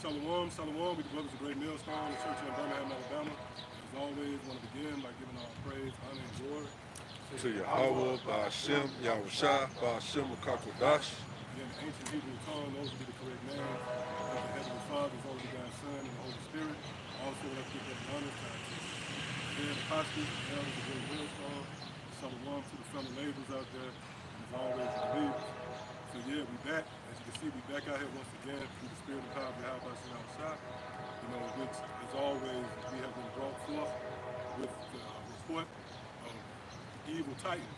Shalom, shalom. We the brothers of Great Millstone, the church in Birmingham, Alabama. As always, want to begin by giving all praise, honor, and glory To Yahweh, Ba'ashem, Yahusha, Ba'ashem, Makakodash. again, the ancient Hebrew tongue, those would be the correct names of the Heavenly Father, His only begotten Son, and the Holy Spirit. Also, let's give that honor to again, the pastors, the elders of Great Millstone. Shalom to the fellow laborers out there, and as always, the believers. So yeah, we back. As you can see, we back out here once again through the spirit and power of Yahweh Shah. Which as always we have been brought forth with the report of evil titans,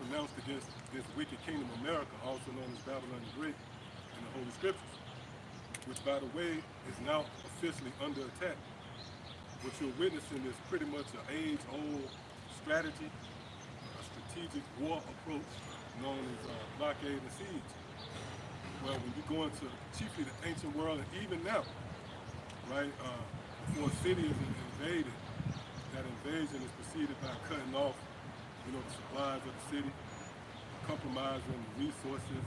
pronounced against this wicked kingdom of America, also known as Babylon the Great, in the Holy Scriptures, which by the way is now officially under attack. What you're witnessing is pretty much an age-old strategy, a strategic war approach known as blockade and siege. Well, when you go into chiefly the ancient world, and even now, right, before a city is invaded, that invasion is preceded by cutting off, the supplies of the city, compromising resources,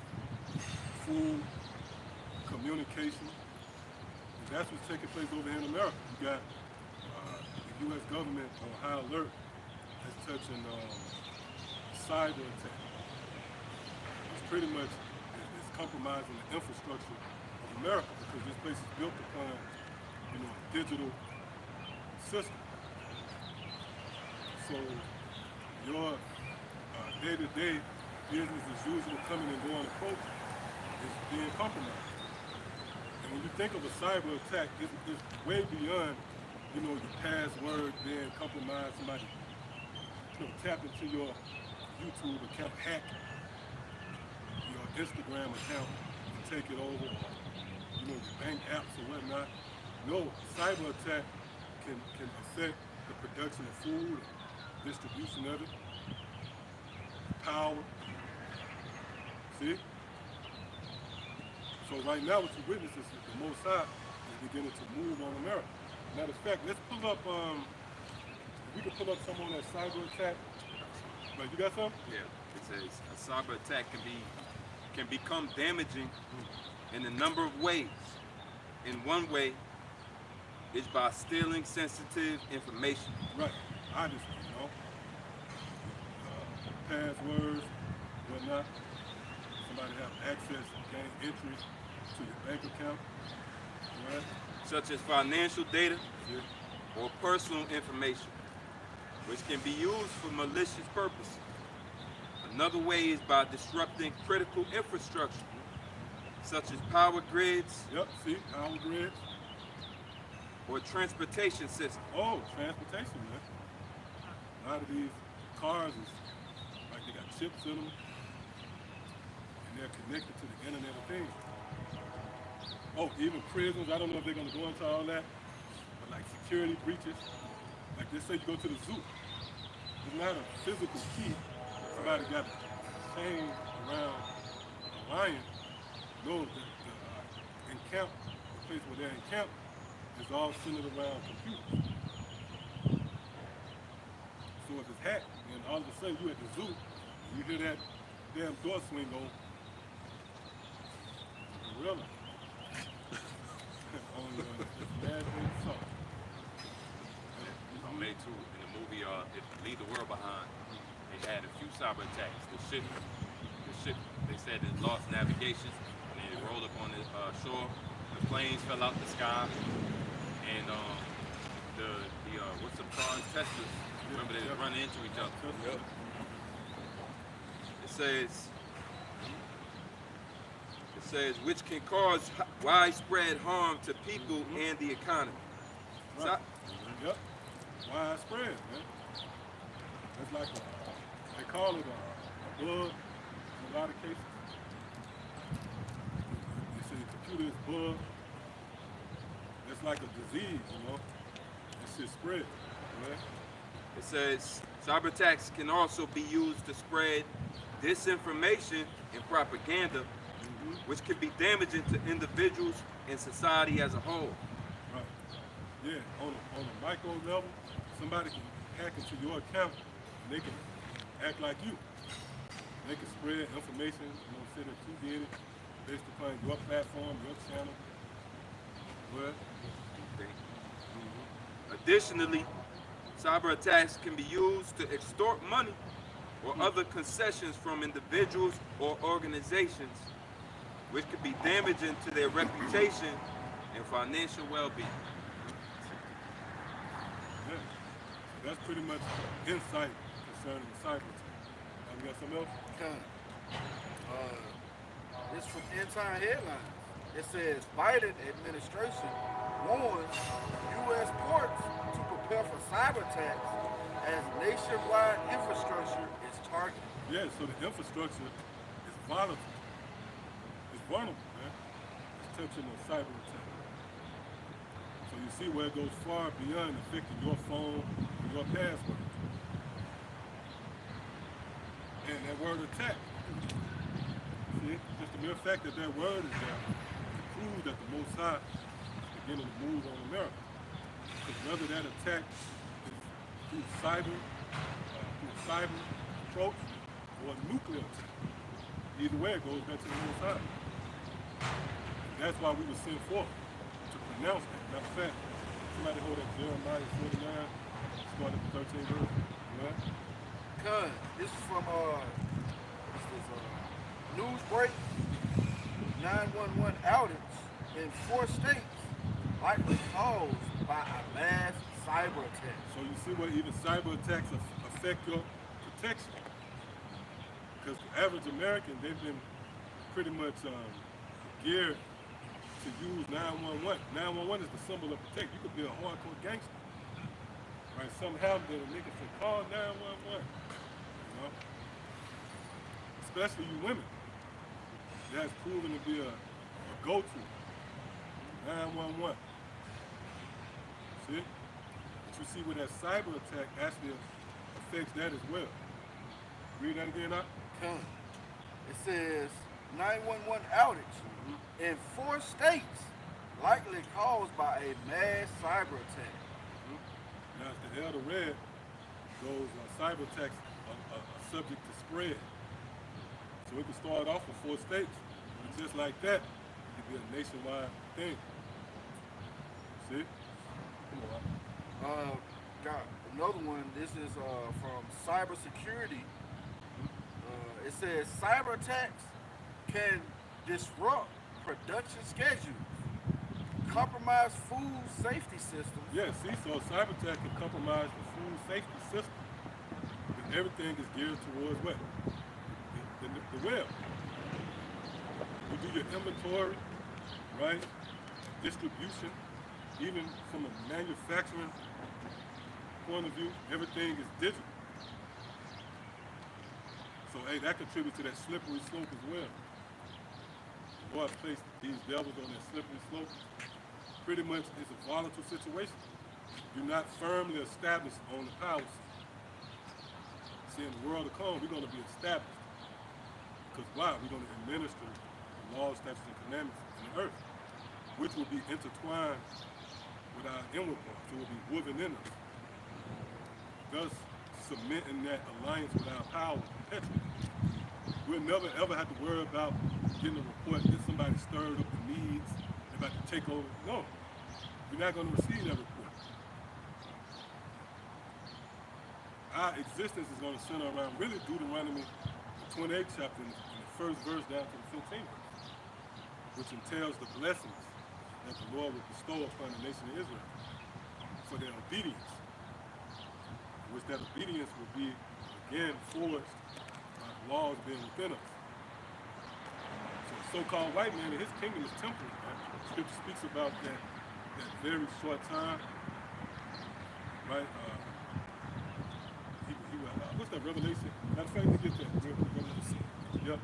food, communication. And that's what's taking place over here in America. You got the U.S. government on high alert as touching cyber attack. It's pretty much compromising the infrastructure of America because this place is built upon, a digital system. So your day-to-day business as usual coming and going approach is being compromised. And when you think of a cyber attack, it's way beyond, your password being compromised, somebody, tap into your YouTube account, hack your Instagram account and take it over, your bank apps or whatnot. No, cyber attack can affect the production of food, distribution of it, power. See? So right now what you witness is the Most High is beginning to move on America. Matter of fact, let's pull up, if we can pull up some on that cyber attack. Right, you got some? Yeah, it says a cyber attack can become damaging in a number of ways. In one way is by stealing sensitive information. Right, obviously, passwords, whatnot. Somebody have access, gain entry to your bank account, right? Such as financial data Yeah. or personal information, which can be used for malicious purposes. Another way is by disrupting critical infrastructure, such as power grids Yep, see, power grids. or transportation systems. Oh, transportation, man. A lot of these cars is like they got chips in them, and they're connected to the Internet of Things. Oh, even prisons. I don't know if they're going to go into all that, but like security breaches. Like let's say you go to the zoo. It's not a physical key. Somebody got a chain around a lion. No, the encamp, the place where they're encamped, is all centered around computers. So if it's hacked, and all of a sudden you at the zoo, and you hear that damn door swing on, gorilla on mad big salt. I made too in the movie If Leave the World Behind. They had a few cyber attacks. The ship they said it lost navigation and it rolled up on the shore. The planes fell out the sky, and what's the cars? Teslas. Remember they run into each other. Yep. It says which can cause widespread harm to people and the economy. Right. Yep. Widespread, man. It's like they call it a bug in a lot of cases. They say the computer is bug. It's like a disease, It shit spread, right? It says cyber attacks can also be used to spread disinformation and propaganda, which can be damaging to individuals and society as a whole. Right. Yeah, on a micro level, somebody can hack into your account and they can act like you. They can spread information, say that you did it based upon your platform, your channel, What? Okay. Additionally, cyber attacks can be used to extort money or other concessions from individuals or organizations, which could be damaging to their reputation and financial well-being. Yeah. So that's pretty much insight concerning the cyber attack. You got something else? Con. It's from End Time Headlines. It says Biden administration warns U.S. ports to prepare for cyber attacks as nationwide infrastructure is targeted. Yeah, so the infrastructure is volatile. It's vulnerable, man. It's touching a cyber attack. So you see where it goes far beyond affecting your phone and your password. And that word attack. See, just the mere fact that that word is there proves that the Most High is beginning to move on America. Because whether that attack is through cyber approach or a nuclear attack, either way it goes back to the Most High. And that's why we were sent forth to pronounce that. Matter of fact, somebody hold up Jeremiah 49, start at the 13th verse. Right? Con. This is from news break. 911 outage in 4 states likely caused by a mass cyber attack. So you see where even cyber attacks affect your protection. Because the average American, they've been pretty much geared to use 911. 911 is the symbol of protection. You could be a hardcore gangster. Right? Something happened, then a nigga say, call 911. You know? Especially you women. That's proven to be a go-to. 911. See? But you see where that cyber attack actually affects that as well. Read that again, Doc? Con. It says 911 outage in 4 states likely caused by a mass cyber attack. Now, as the elder read, those cyber attacks are subject to spread. So it can start off with 4 states, but just like that, it could be a nationwide thing. See? Come on. Got another one. This is from cybersecurity. It says cyber attacks can disrupt production schedules, compromise food safety systems. Yeah, see, so a cyber attack can compromise the food safety system. And everything is geared towards what? The web. You do your inventory, right? Distribution, even from a manufacturing point of view, everything is digital. So, hey, that contributes to that slippery slope as well. God placed these devils on that slippery slope. Pretty much it's a volatile situation. You're not firmly established on the policy. See, in the world to come, we're going to be established. Because why? We're going to administer the laws, statutes, and commandments in the earth, which will be intertwined with our inward parts. It will be woven in us. Thus, cementing that alliance with our power perpetually. We'll never ever have to worry about getting a report that somebody stirred up the needs, they're about to take over. No, we're not going to receive that report. Our existence is going to center around really Deuteronomy, the 28th chapter, in the 1st verse down to the 15th verse, which entails the blessings that the Lord will bestow upon the nation of Israel for their obedience, which that obedience will be, again, forged by the laws being within us. So the so-called white man, his kingdom is temporary. Right? Scripture speaks about that very short time, right? What's that, Revelation? Matter of fact, let me get that. Revelation. Yep.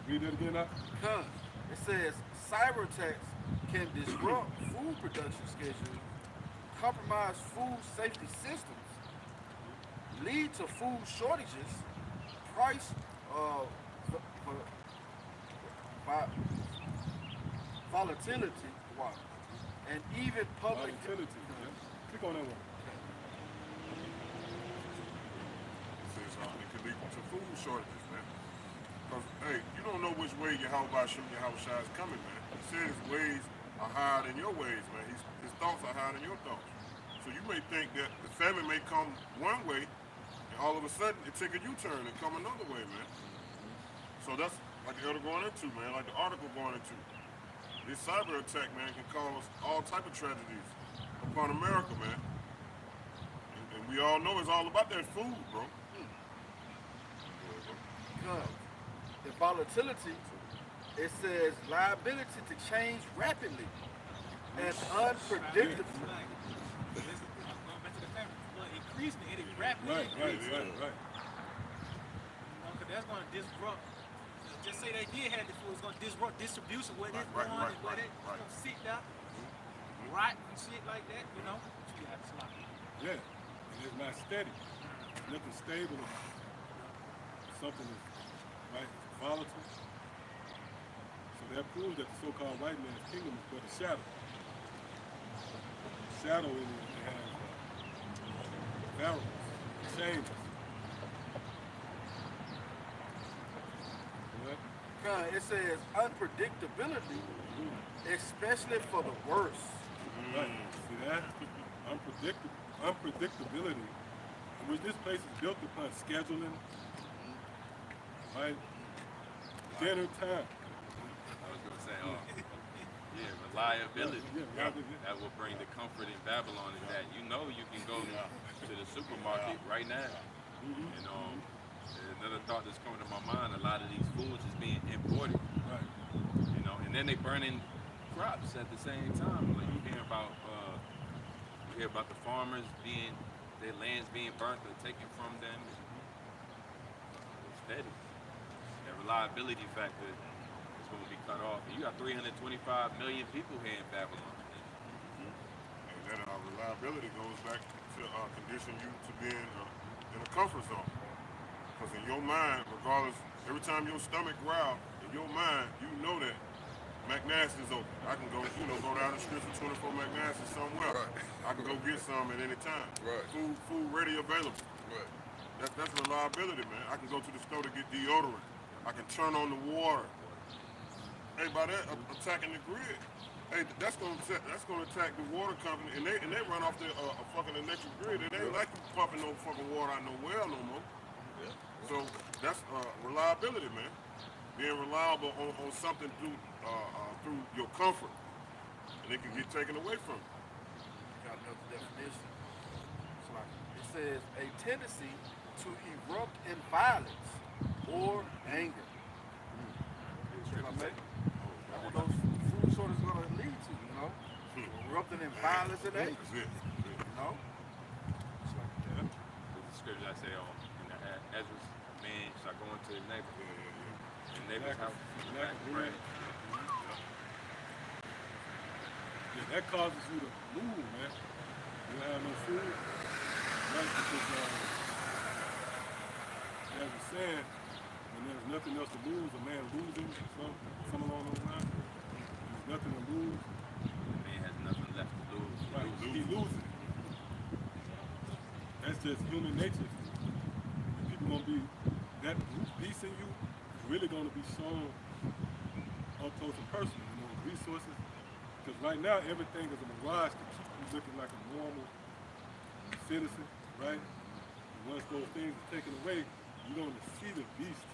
Read that again, Doc. Con. It says cyber attacks can disrupt food production schedules, compromise food safety systems, lead to food shortages, price volatility, and even public. Volatility. Yeah. Click on that one. Says it could lead to food shortages, man. Because, hey, you don't know which way Yahweh Shem Yahweh Shai is coming, man. He said his ways are higher than your ways, man. His thoughts are higher than your thoughts. So you may think that the famine may come one way, and all of a sudden it take a U-turn and come another way, man. So that's like the elder going into, man, like the article going into. This cyber attack, man, can cause all type of tragedies upon America, man. And we all know it's all about that food, bro. Because the volatility, it says liability to change rapidly and unpredictable. Going back to the family, well, increasing it rapidly. Right. Because that's going to disrupt. Just say they did have the food, it's going to disrupt distribution where it's Right, going and where right. it's going to sit down, rot and shit like that, you know. You got to slap it. Yeah, and it's not steady. There's nothing stable about it. Something is right, it's volatile. So that proves that the so-called white man's kingdom is but a shadow. Shadow in it has variables, changes. What? It says unpredictability, especially for the worst. Right. See that? Unpredictability, which this place is built upon scheduling, right? Dinner time. I was going to say, reliability. Yeah. That will bring the comfort in Babylon is that you know you can go to the supermarket right now. And another thought that's coming to my mind, a lot of these foods is being imported. Right. You know, and then they burning crops at the same time. Like you hear about the farmers their lands being burnt or taken from them. It's steady. That reliability factor is going to be cut off. And you got 325 million people here in Babylon. And that reliability goes back to condition you to being in a comfort zone. Because in your mind, regardless, every time your stomach growls, in your mind, you know that McNasty's is open. I can go, go down the street to 24 McNasty's somewhere. Right. I can go get some at any time. Right. Food ready, available. Right. That's reliability, man. I can go to the store to get deodorant. I can turn on the water. Hey, by that attacking the grid, hey, that's gonna attack the water company, and they run off the fucking electric grid. It ain't like you pumping no fucking water out no well no more. Yeah. So that's reliability, man. Being reliable on something through your comfort, and it can get taken away from you. Got another definition. It says a tendency to erupt in violence or anger. Check my mate. That's what those food shortages are going to lead to, erupting in violence and anger. That's it. You know? There's a scripture I say in the Ezra's, man shall go into his neighbor. And neighbor's house. Right. Yeah, that causes you to move, man. You don't have no food, right? Because as a saying, when there's nothing else to lose, a man losing, something along those lines. There's nothing to lose. Man has nothing left to lose. Right, he loses. That's just human nature. And people gonna be, that beast in you is really gonna be shown up close and personal, resources. Because right now everything is a mirage to keep you looking like a normal citizen, right? And once those things are taken away, you're gonna see the beast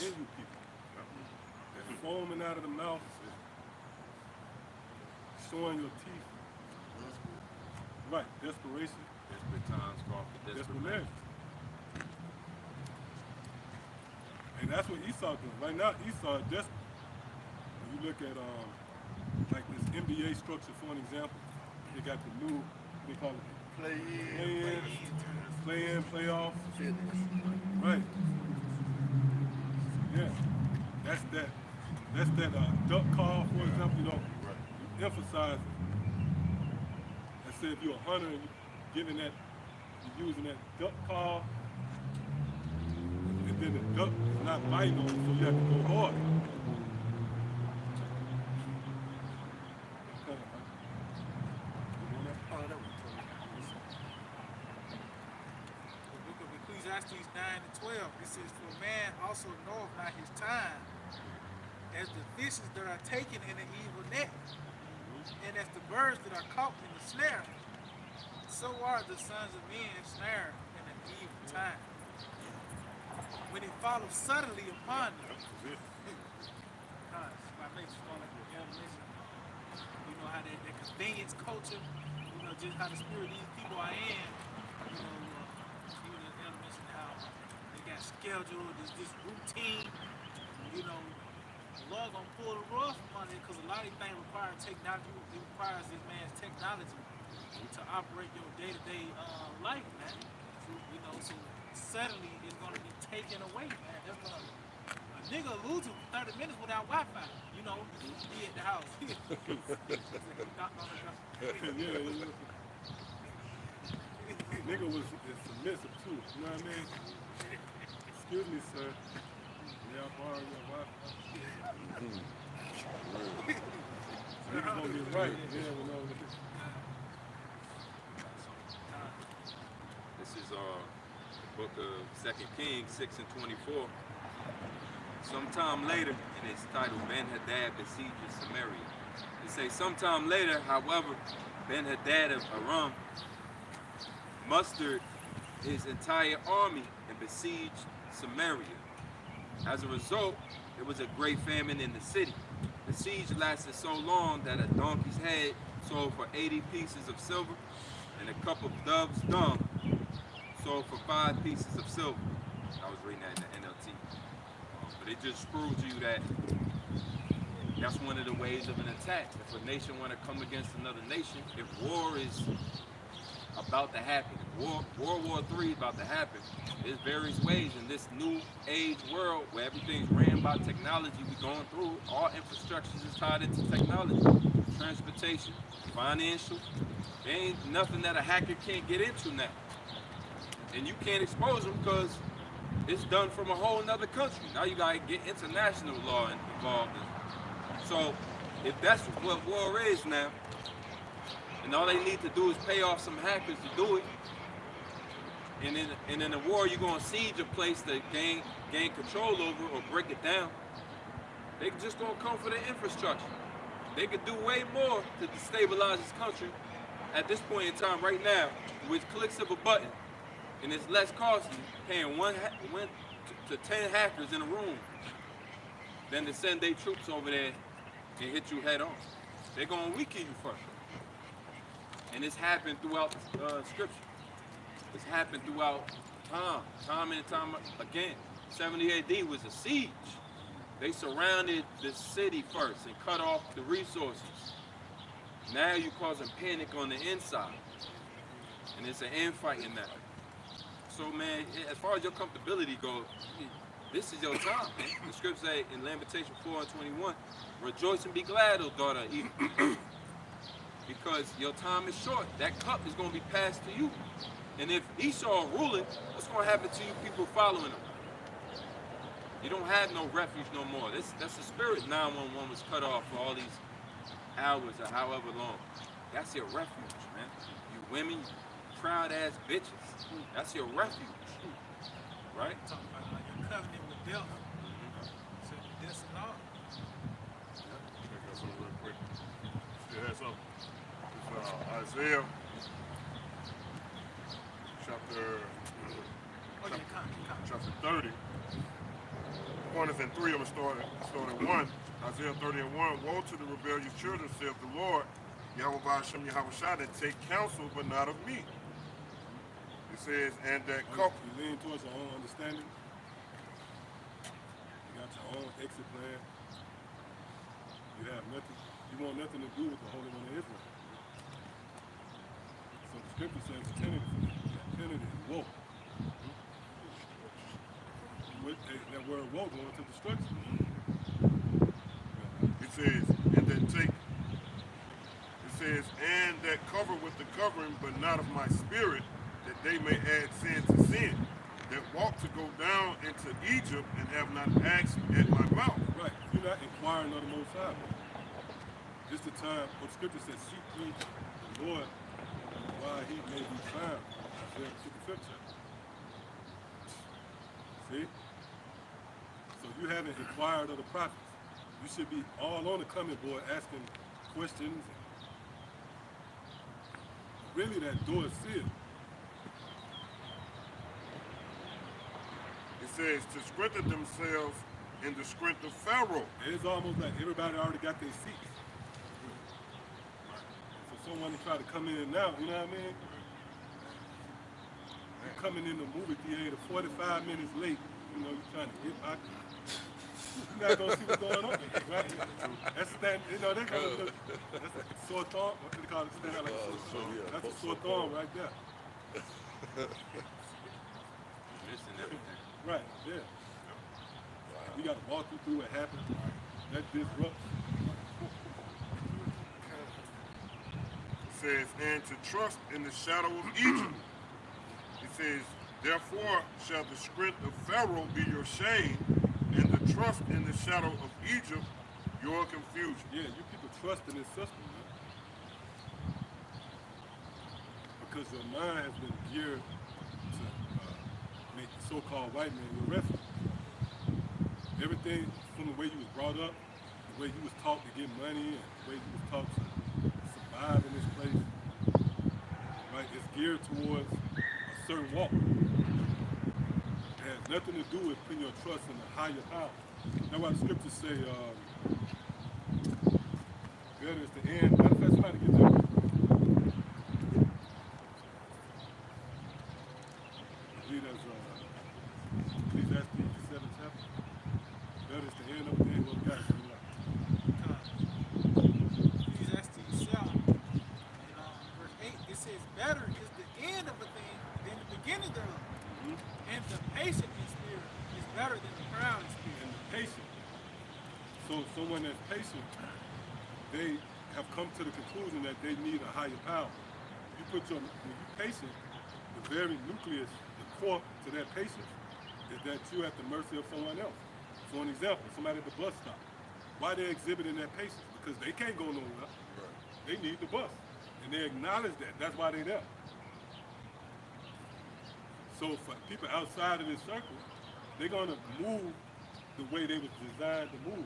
in you people. They're foaming out of the mouth, showing your teeth. Right, desperation. Desperate times call for desperate Desperate men. men. And that's what Esau does. Right now, Esau is desperate. When you look at like this NBA structure, for an example, they got the new, they call it play-in, playoff. Right. Yeah. That's that duck call, for example, you emphasize it. Let's say if you're a hunter and you're using that duck call, and then the duck is not biting on you, so you have to go hard. The book of Ecclesiastes 9 and 12, it says, for man also knoweth not his time, as the fishes that are taken in the evil net, and as the birds that are caught in the snare, so are the sons of men snared in an evil time. When it follows suddenly upon them, my mates going like the evolution. You know how that convenience culture, you know, just how the spirit of these people are in. You know, even the elements and how they got scheduled, this routine. You know, the Lord gonna pull the rug from under it because a lot of these things require technology. It requires this man's technology to operate your day-to-day life, man. So, you know, so suddenly it's gonna be taken away, man. That's gonna, a nigga lose you 30 minutes without Wi-Fi. You know, be at the house. Knock on the door. Yeah. Nigga was submissive too. You know what I mean? Excuse me, sir. May I borrow your Wi-Fi? Niggas gonna get right. Yeah, we know. This is the book of 2 Kings 6 and 24. Sometime later, and it's titled Ben-Hadad besieges Samaria. It says, sometime later, however, Ben-Hadad of Aram mustered his entire army and besieged Samaria. As a result, there was a great famine in the city. The siege lasted so long that a donkey's head sold for 80 pieces of silver, and a cup of dove's dung sold for 5 pieces of silver. I was reading that in the NLT. But it just proves to you that that's one of the ways of an attack. If a nation want to come against another nation, if war is about to happen, World War III is about to happen, there's various ways in this new age world where everything's ran by technology we're going through. All infrastructure is tied into technology, transportation, financial. There ain't nothing that a hacker can't get into now. And you can't expose them because it's done from a whole nother country. Now you gotta get international law involved. So if that's what war is now, and all they need to do is pay off some hackers to do it, and in the war you're gonna siege a place to gain control over or break it down. They just gonna come for the infrastructure. They could do way more to destabilize this country at this point in time right now with clicks of a button. And it's less costly paying one to 10 hackers in a room than to send their troops over there and hit you head on. They're gonna weaken you first. And it's happened throughout scripture. It's happened throughout time and time again. 70 AD was a siege. They surrounded the city first and cut off the resources. Now you're causing panic on the inside. And it's an infighting now. So man, as far as your comfortability goes, this is your time, man. The scripture say in Lamentation 4 and 21, rejoice and be glad, O daughter of Edom. Because your time is short. That cup is going to be passed to you. And if Esau ruling, what's going to happen to you people following him? You don't have no refuge no more. That's the spirit 911 was cut off for all these hours or however long. That's your refuge, man. You women, you proud-ass bitches. That's your refuge, right? Talking about like your covenant with death. So this and all. Check that something real quick. Still had something. It's Isaiah chapter 30. Point is in 3, I'm starting 1. Isaiah 30 and 1. Woe to the rebellious children, saith the Lord, Yahweh Hashem Yahweh Shah, that take counsel, but not of me. It says, and that couple. You lean towards your own understanding. You got your own exit plan. You have nothing. You want nothing to do with the Holy One of Israel. So the scripture says tentative is woe. With that word woe going to destruction. It says, and that take. It says, and that cover with the covering, but not of my spirit, that they may add sin to sin, that walk to go down into Egypt and have not asked at my mouth. Right. You're not inquiring of the Most High. This the time, what the scripture says, seek ye the Lord while he may be found. Isaiah 55th chapter. See? So you haven't inquired of the prophets. You should be all on the comment board asking questions. Really, that door is sealed. It says to strengthen themselves in the strength of Pharaoh. It's almost like everybody already got their seats. For someone to try to come in and out, you know what I mean? You're coming in the movie theater 45 minutes late, you know, you're trying to get back. You're not gonna see what's going on, right? That's that, you know, that's a sore thumb. What do they call it? Stand out like a sore thumb. That's a sore thumb right there. Missing everything. Right, yeah. We got to walk you through what happened. That disrupts. It says, and to trust in the shadow of Egypt. It says, therefore shall the strength of Pharaoh be your shame, and the trust in the shadow of Egypt your confusion. Yeah, you people trust in this system, man. Because your mind has been geared to make the so-called white man your refuge. Everything from the way you was brought up, the way you was taught to get money, and the way you was taught to survive in this place, right, is geared towards a certain walk. It has nothing to do with putting your trust in a higher power. That's why the scriptures say, better is the end. Matter of fact, somebody get that. I believe that's Ecclesiastes 7 chapter. Better is the end of the day. Well, guys, Ecclesiastes 7, and verse 8, it says, better is the end of a thing than the beginning thereof. And the patient in spirit is better than the proud in spirit. and the patient. So someone that's patient, they have come to the conclusion that they need a higher power. When you're patient, the very nucleus, the core to that patience is that you're at the mercy of someone else. So an example, somebody at the bus stop. Why they exhibiting that patience? Because they can't go nowhere. They need the bus. And they acknowledge that. That's why they're there. So for people outside of this circle, they're gonna move the way they was designed to move.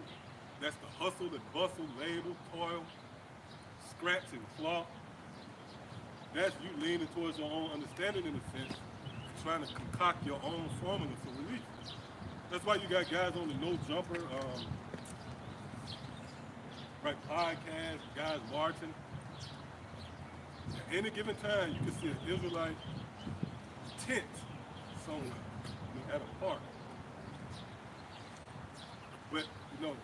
That's the hustle and bustle, labor, toil, scratch and claw. That's you leaning towards your own understanding in a sense, and trying to concoct your own formula for relief. That's why you got guys on the No Jumper, right, podcast, guys marching. At any given time, you can see an Israelite tent somewhere, at a park. But,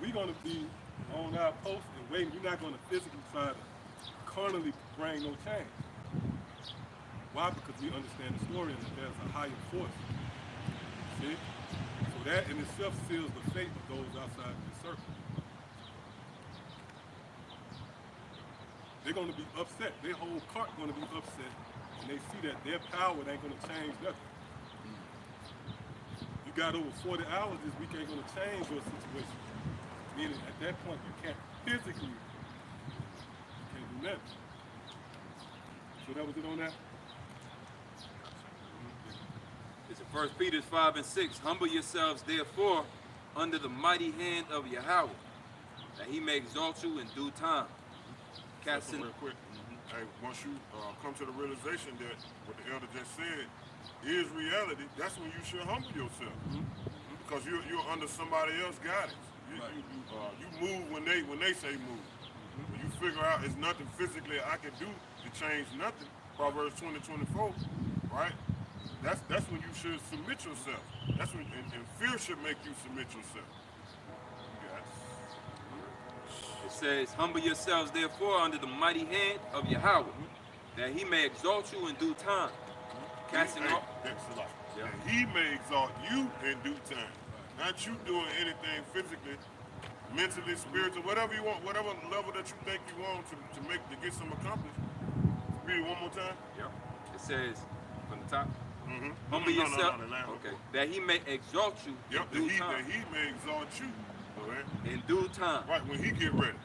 we're going to be on our post and waiting. You're not going to physically try to carnally bring no change. Why? Because we understand the story and that there's a higher force. See? So that in itself seals the fate of those outside the circle. They're going to be upset. Their whole cart going to be upset when they see that their power ain't going to change nothing. You got over 40 hours this week ain't going to change your situation. Meaning at that point you can't physically, you can't do nothing. So that was it on that? It's in 1 Peter 5 and 6. Humble yourselves, therefore, under the mighty hand of Yahweh, that he may exalt you in due time. Casting real quick. Hey, once you come to the realization that what the elder just said is reality, that's when you should humble yourself. Because you're under somebody else's guidance. You move when they say move. When you figure out there's nothing physically I can do to change nothing, Proverbs 20:24, right? That's when you should submit yourself. That's when and fear should make you submit yourself. It says, humble yourselves therefore under the mighty hand of Yahweh, that he may exalt you in due time. Casting off. Yeah. And he may exalt you in due time. Not you doing anything physically, mentally, spiritually, whatever you want, whatever level that you think you want to get some accomplished. Read it one more time. Yep. It says from the top. Humble yourself. No. Okay. That he may exalt you Yep, in due time. that he may exalt you. Okay? In due time. Right, when he get ready.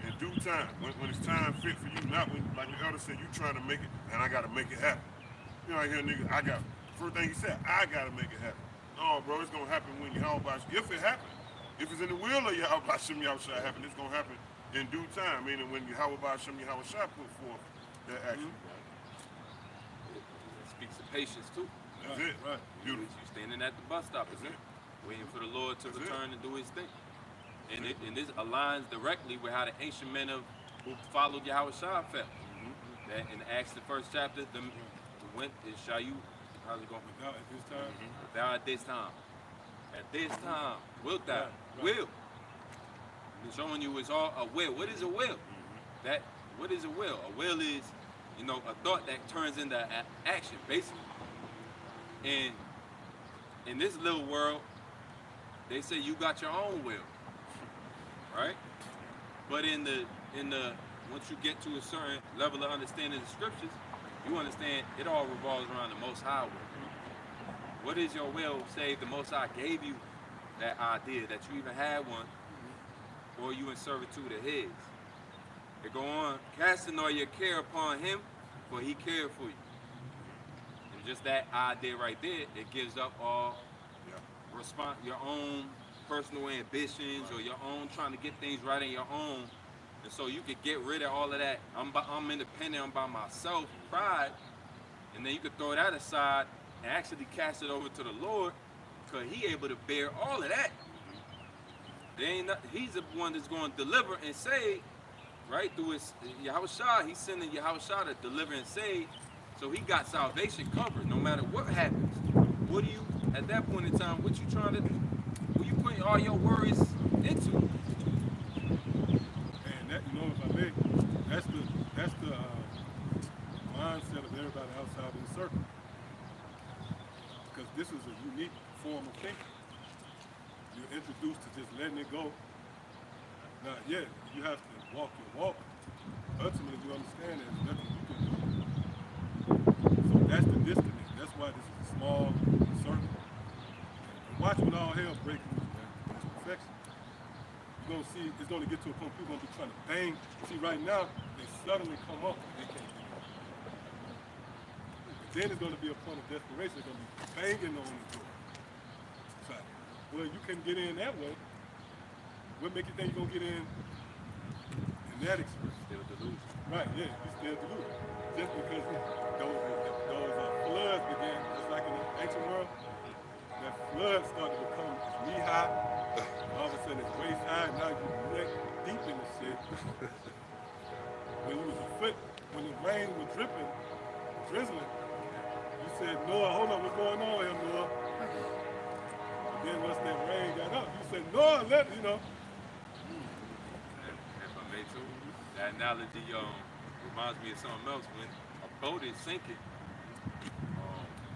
In due time. When it's time fit for you, not when, like the elder said, you trying to make it, and I got to make it happen. You know, I hear nigga, first thing he said, I got to make it happen. No, bro, it's going to happen when you how about if it happens. if it's in the will of Yahweh Hashem Yahushua happen, it's gonna happen in due time. Meaning when Yahweh Hashem Yahushua put forth that action. It speaks of patience too. That's it. Right. You Beautiful. standing at the bus stop, is That's it? it. Waiting for the Lord to That's return and do His thing. And this aligns directly with how the ancient men of who followed Yahweh Shah felt. That in Acts the first chapter, them went and shall you, how's it going? Without at this time. Thou at this time. At this time, wilt thou? Right. Will. I'm showing you it's all a will. What is a will? That what is a will? A will is, a thought that turns into action, basically. And in this little world, they say you got your own will, right? But in the once you get to a certain level of understanding the scriptures, you understand it all revolves around the Most High will. What is your will? Say the Most High gave you that idea that you even had one, or you in servitude of His. They go on, casting all your care upon Him, for He cared for you. And just that idea right there, it gives up all your own personal ambitions or your own trying to get things right in your own. And so you could get rid of all of that. I'm independent, I'm by myself, pride. And then you could throw that aside and actually cast it over to the Lord, because He able to bear all of that. He's the one that's going to deliver and save, right? Through His Yahweh Shah. He's sending Yahweh Shah to deliver and save. So He got salvation covered no matter what happens. What do you, at that point in time, what you trying to do? What you putting all your worries into? And that, if I may, that's the mindset of everybody outside of the circle. Because this is a unique form of thinking. You're introduced to just letting it go. Now, yeah, you have to walk your walk. Ultimately, you understand that there's nothing you can do. So that's the disconnect. That's why this is a small circle. And watch when all hell breaks loose, man. It's perfection. You're going to see, it's going to get to a point people are going to be trying to bang. See, right now, they suddenly come up and they can't get it. But then it's going to be a point of desperation. They're going to be banging on the door. So, well, you can get in that way. What make you think you're going to get in that experience? Still delusion. Right, yeah, you still deluded. Just because those floods began, just like in the ancient world, that flood started to become knee high, all of a sudden it's waist high, and now you're neck deep in the shit. When you was a foot, when the rain was drizzling, you said, Noah, hold on, what's going on here, Noah? And then once that rain got up, you said, Noah, If I may too, that analogy reminds me of something else. When a boat is sinking,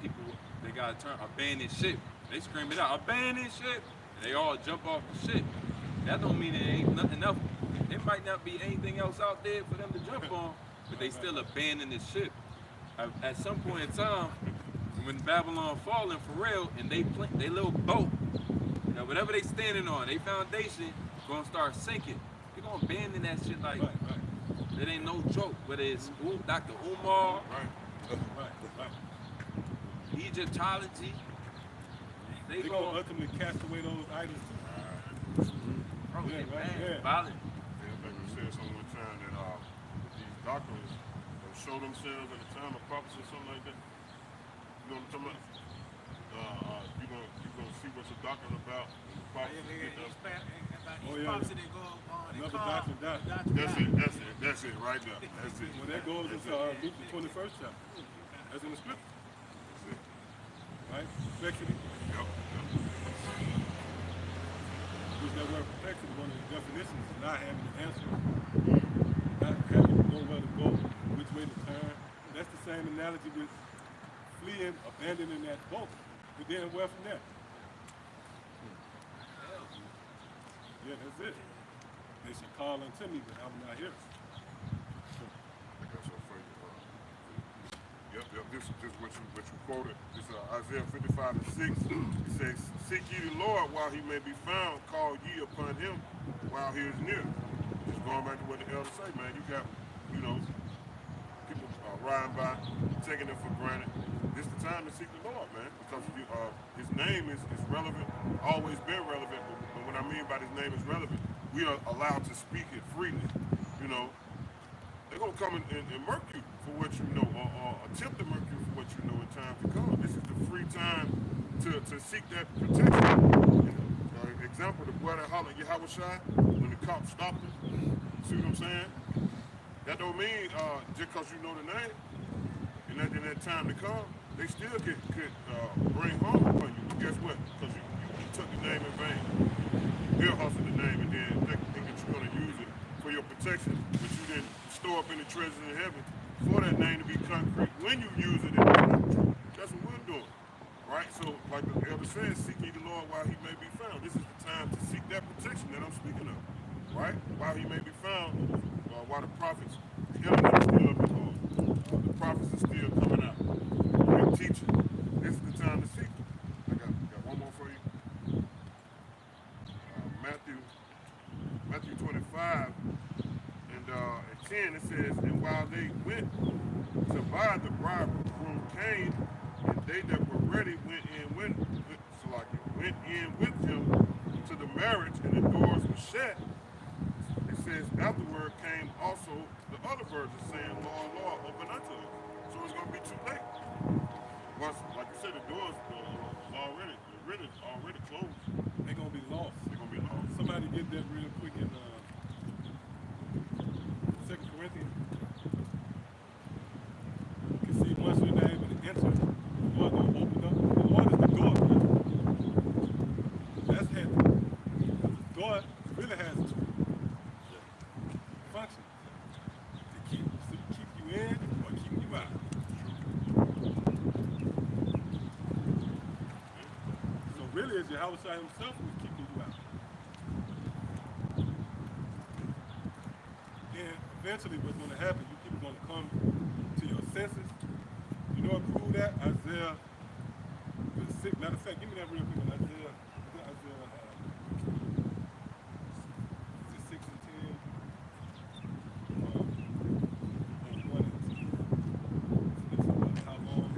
people, they gotta abandon ship. They scream it out, abandon ship, and they all jump off the ship. That don't mean there ain't nothing else. There might not be anything else out there for them to jump on, but they still abandon the ship. At some point in time, when Babylon falling for real, and they little boat, whatever they standing on, they foundation gonna start sinking. They're gonna abandon that shit like it ain't no joke. Whether it's Dr. Umar, Egyptology, they They're gonna gonna ultimately cast away those idols too. violent. I think we said something one time that these doctrines don't show themselves at the time of prophecy or something like that. You know what I'm talking about? You're gonna see what's a doctrine about when the prophecy get up. Another doctrine died. That's it right there. That's it. Well, that goes into Luke the 21st chapter. That's in the scripture. That's it. Right? Complexity. Yep. Use that word complexity. One of the definitions is not having an answer, not having to know where to go, which way to turn. That's the same analogy with fleeing, abandoning that boat. But then where from there? Yeah, that's it. They should call unto me, but I'm not here. I got something for you. Yep. This is what you quoted. This is Isaiah 55:6. It says, "Seek ye the Lord while He may be found. Call ye upon Him while He is near." Just going back to what the elders say, man. You got, people riding by, taking it for granted. It's the time to seek the Lord, man, because his name is relevant, always been relevant. But what I mean by his name is relevant, we are allowed to speak it freely. You know, they're gonna come and murk you for what you know, or attempt to murk you for what you know in time to come. This is the free time to seek that protection. Example, the boy that hollered Yahweh Shai when the cops stopped him. See what I'm saying? That don't mean just because you know the name, and in that time to come, they still could bring harm upon you. But guess what? Because you took the name in vain. They'll hustle the name and then think that you're going to use it for your protection, but you didn't store up any treasures in heaven for that name to be concrete when you use it in the time. That's what we're doing. Right? So, like the elder says, seek ye the Lord while he may be found. This is the time to seek that protection that I'm speaking of. Right? While he may be found, while the prophets, the internet is still up and going. The prophets are still coming out. They're teaching. This is the time to seek them. I got one more for you. Matthew 25 and at 10 it says, and while they went to buy, the bridegroom came, and they that were ready went in with him to the marriage, and the doors were shut. It says, afterward came also the other virgins, saying, Lord, Lord, open unto us. So it's going to be too late. Once, like you said, the doors already closed. They're gonna be lost. They're going to be lost. Somebody get that real quick in 2 Corinthians. You can see once you're not able to enter, the Lord gonna open up. The Lord is the door. That's heavy. The door really has two functions: to keep you in or keep you out. So really, it's Yahweh Shai himself who's keeping you out. And eventually what's going to happen, you people going to come to your senses. You know what prove that? Isaiah, matter of fact, give me that real quick on Isaiah 6 and 10. 1 and 2. Speaks about how long.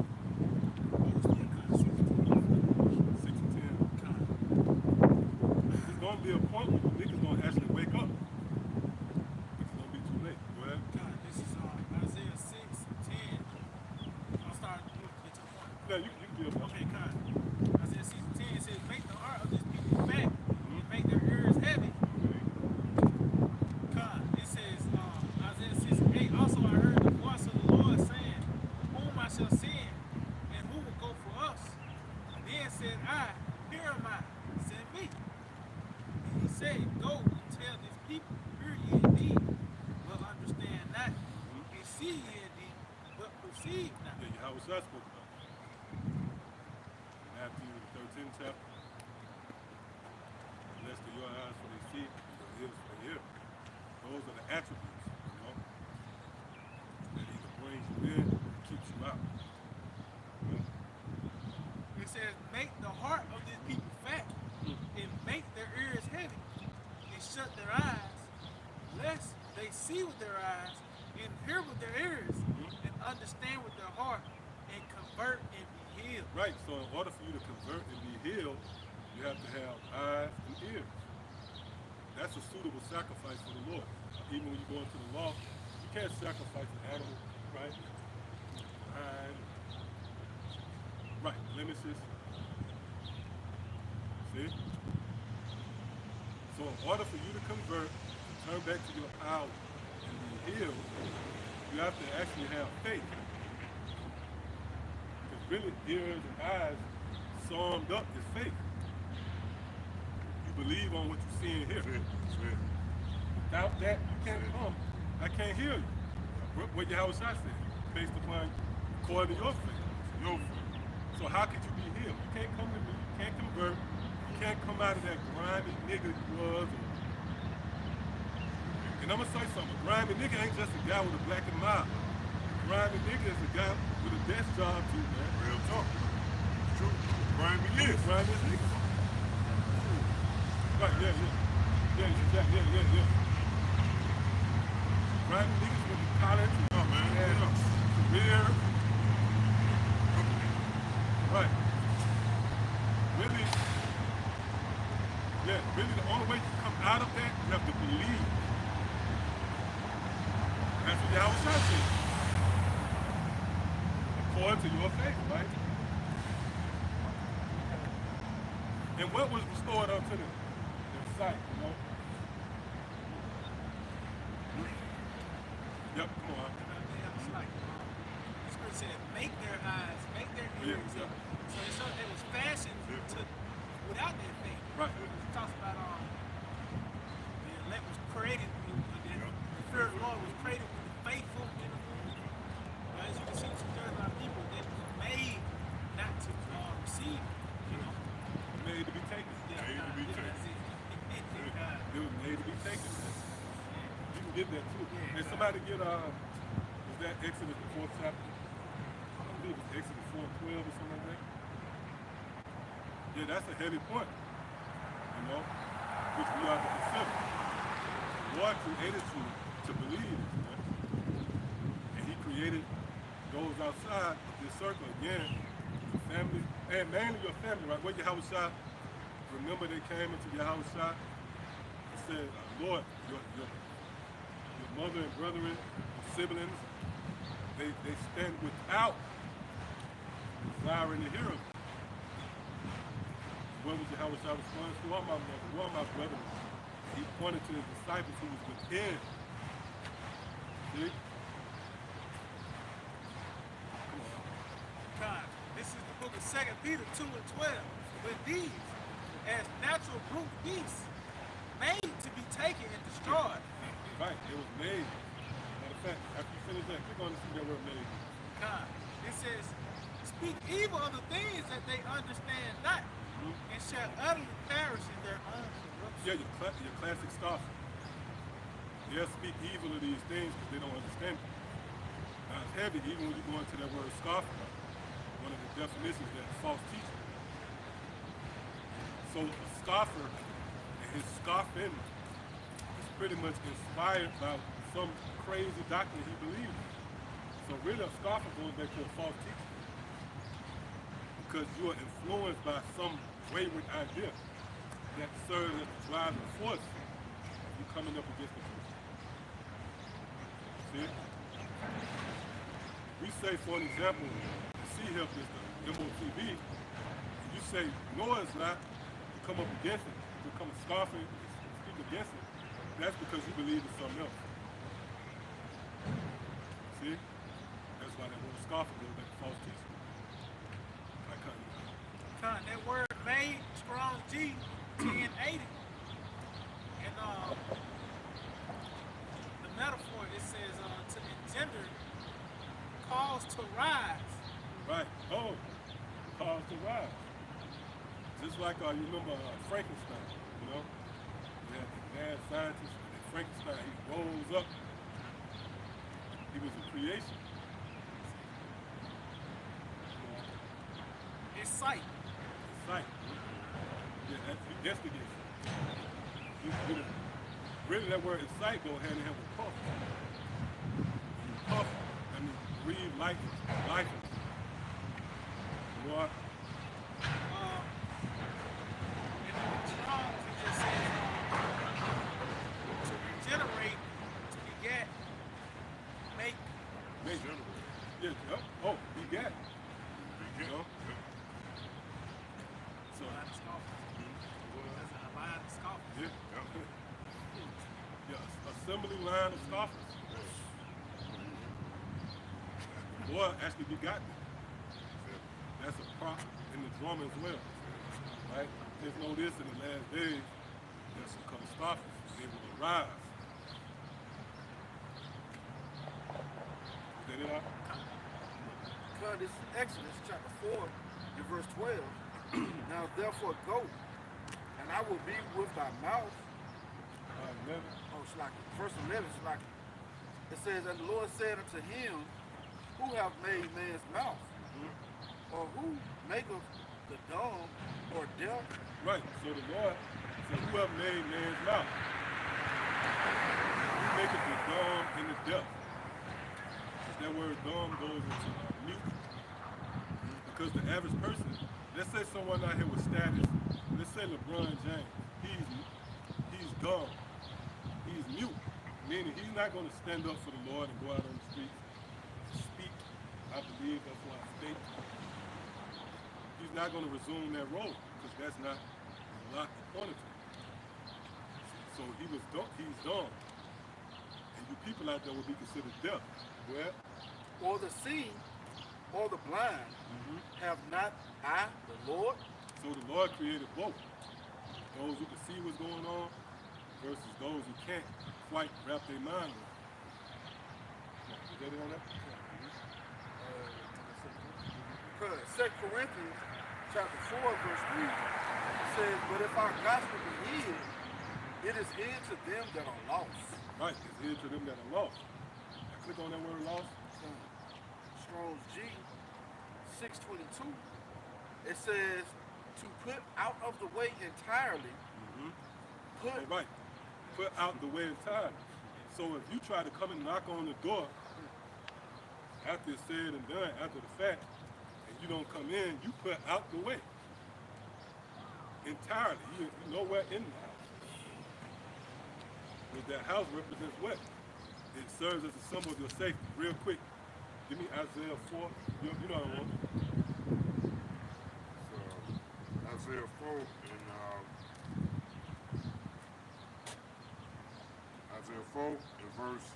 6 and 10. There's going to be a point where niggas going to actually wake up. It's going to be too late. Go ahead. God, this is Isaiah 6:10. I'll start with the point. No, you can give up. Okay, God. Isaiah 6:10 says, make the heart of this people fat and make their ears heavy. God, it says, Isaiah 6:8, also I heard the voice of the Lord saying, whom I shall send, and who will go for us? Then said I, here am I, send me. And he said, go and tell this people, hear ye indeed, but understand not, and see ye indeed, but perceive not. Yeah, Yahweh Shai spoke about it. Matthew 13 chapter. Blessed are your eyes for they see, and your ears for they hear. Those are the attributes, you know, that either brings you in or keeps you out. It says, make the heart of this people fat and make their ears heavy and shut their eyes, lest they see with their eyes and hear with their ears and understand with their heart and convert and be healed. Right, so in order for you to convert and be healed, you have to have eyes and ears. That's a suitable sacrifice for the Lord. Even when you go into the law, you can't sacrifice an animal, right? Right, blemishes. See? So in order for you to convert, to turn back to your power and be healed, you have to actually have faith. Because really, ears and eyes summed up is faith. You believe on what you see and hear. Without that, you can't come. I can't hear you. What Yahweh Shai said, based upon according to your faith. Your faith. So how could you be healed? You can't come to me, you can't convert, you can't come out of that grimy nigga you was. And I'm gonna say something, a grimy nigga ain't just a guy with a black and mild. A grimy nigga is a guy with a desk job too, man. Real talk. It's true. Grimy is. Grimy nigga. Right, yeah. Grimy niggas with the college. Oh, man. Yeah. fear. Right. Really, yeah, really the only way you come out of that, you have to believe. That's what Yahweh Shai said. According to your faith, right? And what was restored unto them? Their sight, you know? Yep, come on. It's like, the scripture said, make their eyes, make their ears. Yeah. So it was fashioned to, without their faith. Right. It talks about the elect was created, the fear of the Lord was created with the faithful in the womb. But as you can see, there's a lot of people that was made not to receive, you know. Made to be taken. Made to be taken. It was made to be taken. You can get that too. Yeah. And somebody get was that Exodus the 4th chapter? I believe it's Exodus 4:12 or something like that. Yeah, that's a heavy point. You know, which we are to consider. The Lord created you to believe, you know? And He created those outside of this circle again, your family, and mainly your family, right? Where Yahweh Shai, remember they came into Yahweh Shai and said, Lord, your mother and brethren, your siblings, they stand without desiring to hear Him. What was Yahweh Shai response? Who are my mother? Who are my brethren? He pointed to His disciples who was within. See? Come on. God, this is the book of 2 Peter 2 and 12. But these, as natural brute beasts, made to be taken and destroyed. Right, it was made. Matter of fact, after you finish that, click on to see that word made. God, it says, speak evil of the things that they understand not, and shall utterly perish in their own corruption. Yeah, your classic scoffer. They'll speak evil of these things because they don't understand it. Now it's heavy, even when you go into that word scoffer. One of the definitions that false teaching. So a scoffer and his scoffing is pretty much inspired by some crazy doctrine he believes in. So really a scoffer goes back to a false teaching. Because you are influenced by some wayward idea that serves as the driving force of you coming up against the truth. See? We say, for an example, the C-Help is the MOTB. If you say Noah's not, you come up against it, you become a scoffer, you speak against it, that's because you believe in something else. See? That's why that word scoffer goes back to false teaching. I cut you out. God, that word made, Strong's G, 1080. And the metaphor, it says to engender, cause to rise. Right. Oh, cause to rise. Just like you remember Frankenstein, you know? You had the mad scientist, and Frankenstein, he rose up. He was a creation. You know, It's sight. it's sight. Yeah, that's investigation. Really, that word incite go hand in hand with puff. When you puff, that means breathe life. You know what? In the Strong's, it just says to regenerate, to beget, make. Make yeah, yep. Oh, you got it. You know? So, A line of scoffers. That's a line of scoffers. yeah. Yeah, assembly line of scoffers. Boy, actually begotten. That's a prop in the drum as well. Right? Just know this in the last days, there's some come scoffers. They will arise. Is that it out? God, this is Exodus chapter 4 and verse 12. Now therefore go, and I will be with thy mouth. 11. Oh, it's like verse 11. It's like it says, and the Lord said unto him, who have made man's mouth, or who maketh the dumb or deaf? Right. So the Lord said, who have made man's mouth? Who maketh the dumb and the deaf? That word dumb goes into mute. Because the average person, let's say someone out here with status, let's say LeBron James, he's dumb. He's mute, meaning he's not going to stand up for the Lord and go out on the streets and speak. I believe that's why I state. He's not going to resume that role because that's not a lot appointed to him. So he's dumb. And you people out there would be considered deaf. Well, Or the seeing, or the blind, have not I, the Lord? so the Lord created both. Those who can see what's going on versus those who can't quite wrap their mind around it. Is that it on that? Because 2 Corinthians chapter 4, verse 3 says, but if our gospel be hid, it is hid to them that are lost. Right, it's hid to them that are lost. Now click on that word lost. Strong's G 622. It says to put out of the way entirely. Put All right, put out the way entirely. So if you try to come and knock on the door after it's said and done, after the fact, and you don't come in, you put out the way entirely. You're nowhere in the house. Because that house represents what? It serves as a symbol of your safety. Real quick, give me Isaiah 4. You know what I want. So, Isaiah 4 and Isaiah 4 and verse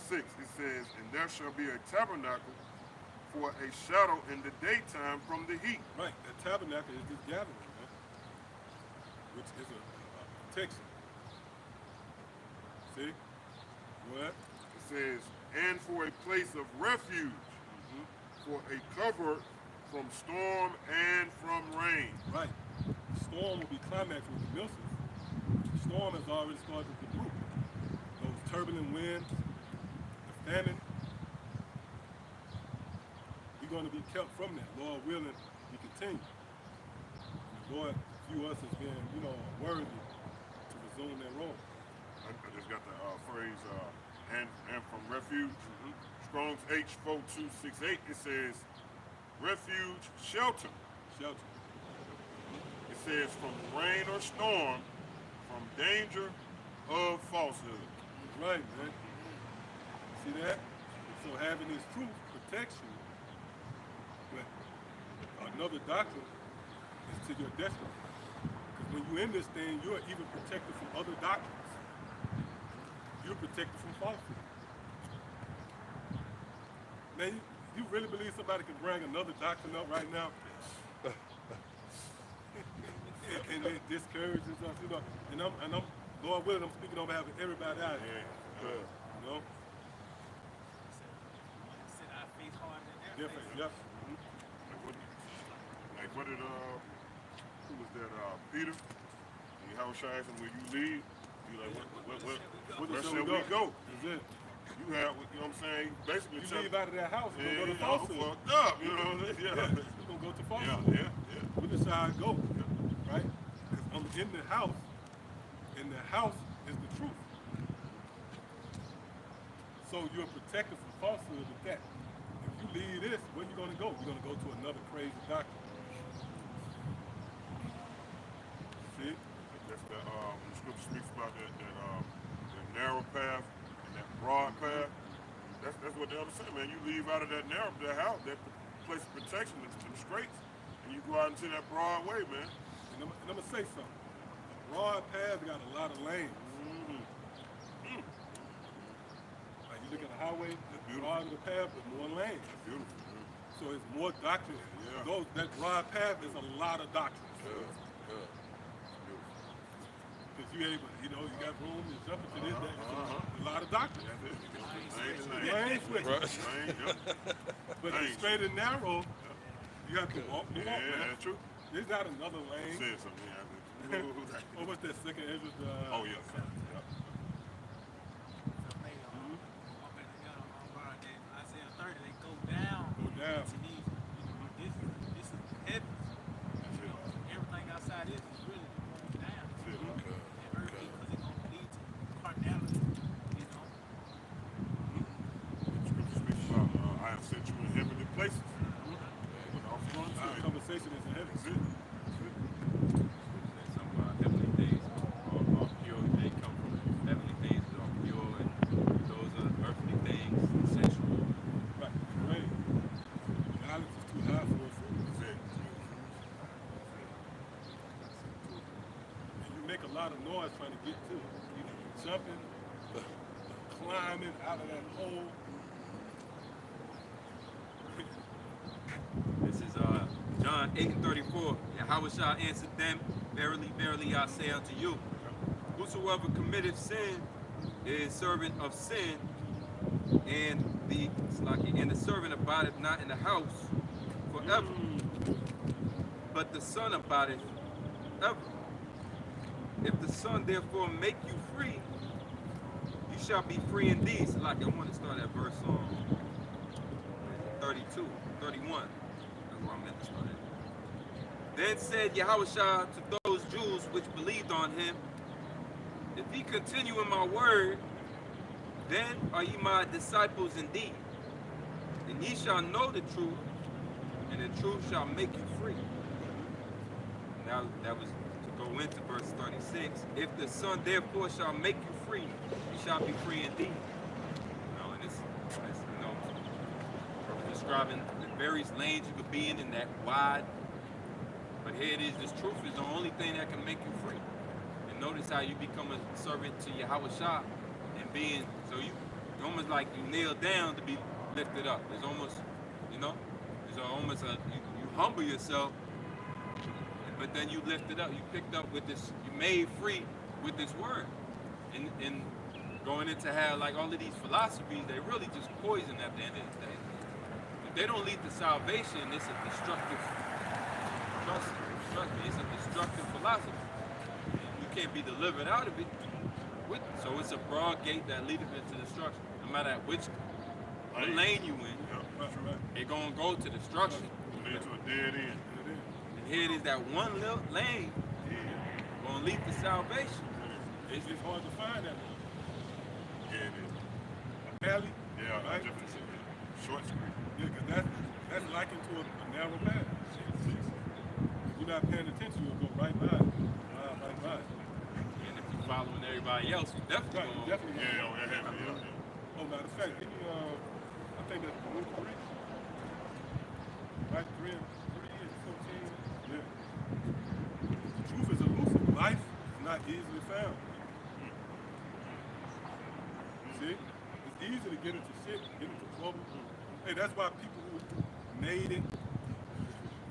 6, it says, and there shall be a tabernacle for a shadow in the daytime from the heat. Right, that tabernacle is this gathering, man, which is a protection. See? What? It says, and for a place of refuge, for a cover from storm and from rain. Right. The storm will be climaxed with the milsons. The storm has already started to brew. Those turbulent winds, the famine, we're going to be kept from that. Lord willing, we continue. And the Lord view us as being, worthy to resume that role. I just got the phrase, and from refuge. Strong's H4268, it says, refuge, shelter. Shelter. It says, from rain or storm, from danger of falsehood. That's right, man. See that? So having this truth protects you, but another doctrine is to your destiny. Because when you're in this thing, you're even protected from other doctrines. You're protected from falsehood. Man, you really believe somebody can bring another doctrine up right now? and it discourages us, And I'm Lord willing, I'm speaking on behalf of everybody out here. Set our face hard in their Different, face. yep. Like what did, who was that, Peter? And Yahushua asked him, will you lead? You like, where shall we go? That's it. You have, you know what I'm saying? Basically, You leave out of that house, you're going to go to I'm falsehood. fucked up, you know what I'm saying? You're going to go to falsehood. Yeah. We decide to go, right? Because I'm in the house, and the house is the truth. So you're protected from falsehood with that. If you leave this, where you going to go? You're going to go to another crazy doctrine. See? That's the, when the scripture speaks about that narrow path and that broad path. That's what the other say, man. You leave out of that narrow, that house, that place of protection, them straits, and you go out into that broad way, man. And I'm going to say something. A broad path got a lot of lanes. Like you look at the highway, the broader the path, there's more lanes. That's beautiful, man. So it's more doctrine. Yeah. That broad path is a lot of doctrines. Because you able, you got room to jump into this, that. A lot of doctrine. Lane switch. But the straight and narrow, you have to walk the walk, man. That's true. There's not another lane. Said something, yeah. Or what's that second entrance? Oh, yeah. So maybe walk back together on borrowed that Isaiah 30, they go down. Go down. To these, this is heavens. Everything outside this is really going down. And earthly, because it's going to lead to carnality, Scripture trying to get to it. Either jumping, climbing out of that hole. This is John 8:34. Yahweh shall answer them, verily, verily, I say unto you, whosoever committeth sin is servant of sin, and the servant abideth not in the house forever, but the Son abideth ever. If the Son therefore make you free, you shall be free indeed. So like I want to start at verse 32, 31. That's where I meant to start at. Then said Yahushua to those Jews which believed on him, if ye continue in my word, then are ye my disciples indeed. And ye shall know the truth, and the truth shall make you free. Now that was to go into verse 36. If the Son therefore shall make you free, you shall be free indeed. And it's describing the various lanes you could be in that wide. But here it is, this truth is the only thing that can make you free. And notice how you become a servant to Yahweh Shah and being, so you almost like you nailed down to be lifted up. It's almost, it's almost you humble yourself, but then you lift it up. You picked up with this, you made free with this word. And going into how like all of these philosophies, they really just poison at the end of the day. If they don't lead to salvation, it's a destructive, trust me, it's a destructive philosophy. You can't be delivered out of it. So it's a broad gate that leadeth into destruction. No matter which lane you in, it's gonna go to destruction. Lead to a dead end. And here it is, that one little lane gonna lead to salvation. It's hard to find that one. Yeah, it is. Valley. Yeah, right? definitely. Short street. Yeah, because that's likened to a narrow path. If you're not paying attention, you'll go right by it. Right by it. And if you're following everybody else, you definitely Right, gonna. definitely. Yeah. Oh, matter of fact, give me, I think that's Luke 3. Right, 3 and 14. Yeah. The truth is elusive. Life is not easily found. See? It's easy to get into shit, get into trouble. Hey, that's why people who made it,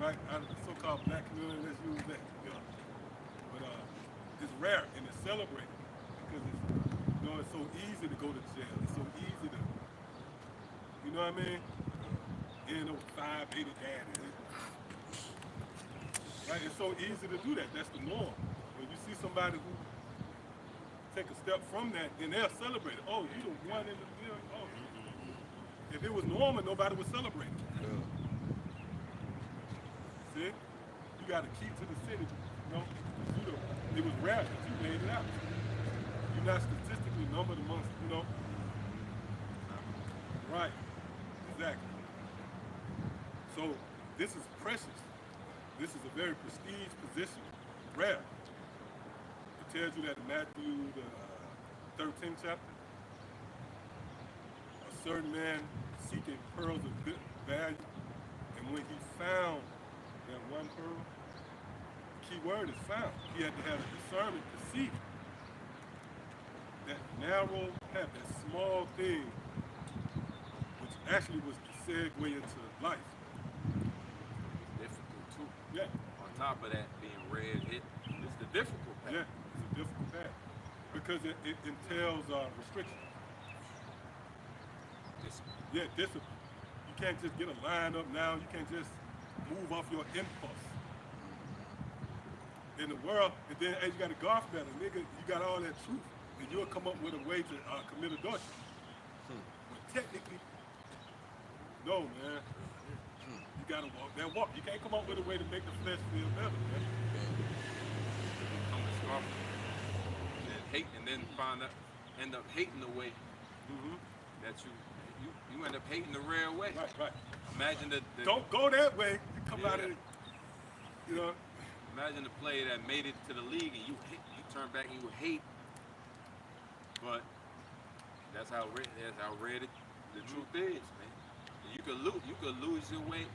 right, out of the so-called black community, let's use that. Yeah. But it's rare and it's celebrated because it's so easy to go to jail. It's so easy to, you know what I mean? End up with 5 baby daddies. Right? It's so easy to do that. That's the norm. When you see somebody who take a step from that, then they'll celebrate it. Oh, you the one in the middle. Oh. If it was normal, nobody would celebrate it. See? You got a key to the city. It was rare that you made it out. You're not statistically numbered amongst, Right. Exactly. So this is precious. This is a very prestige position. Rare. It tells you that in Matthew, the 13th chapter, a certain man seeking pearls of good value, and when he found that one pearl, the key word is found. He had to have a discernment to see that narrow path, that small thing, which actually was the segue into life. Difficult too. Yeah. On top of that, being red hit, it's the difficult path. Yeah, it's a difficult path because it entails restriction. Yeah, discipline. You can't just get a line up now. You can't just move off your impulse. In the world, and then as you got a golf battle, nigga, you got all that truth, and you'll come up with a way to commit adultery. But technically, no, man. You gotta walk that walk. You can't come up with a way to make the flesh feel better, man. Become a scoffer. And then end up hating the way that you end up hating the real way. Right. Imagine the Don't go that way. You come out of it, Imagine the player that made it to the league and you turn back and you hate. But that's how rare the truth is, man. You could lose your way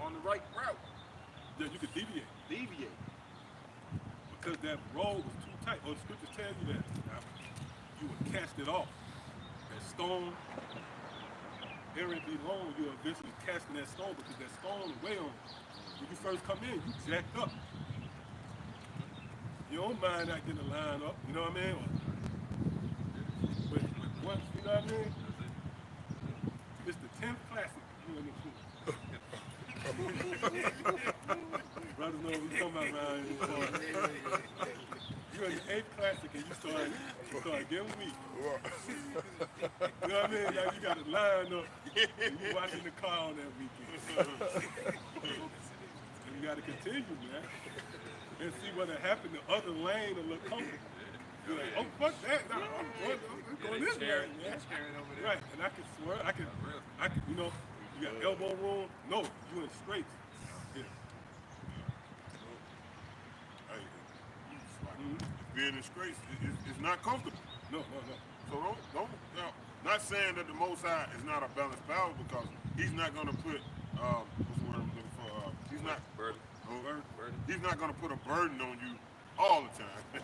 on the right route. Yeah, you could deviate. because that road was too tight. Or the scriptures tell you that you would cast it off. That stone, Aaron be long, you're eventually casting that stone because that stone weigh on you. When you first come in, you jacked up. Your own mind not getting the line up, you know what I mean? But once, you know what I mean? It's the 10th classic, you in the food. Brothers know what we talking about around here. You're in the 8th classic and you start getting weak. You know what I mean? Like you got to line up and you watching the car on that weekend. And you got to continue, man. And see what happened. The other lane a little comfortable. You're like, oh, fuck that. No, I'm going this way, man. Right, and I can swear, I can, you know, you got elbow room. No, you in straights. Yeah. Hey, being in straight is not comfortable. No. So don't now, not saying that the Most High is not a balanced power because he's not going to put what's the word I'm looking for? He's not Burden. burden. He's not going to put a burden on you all the time.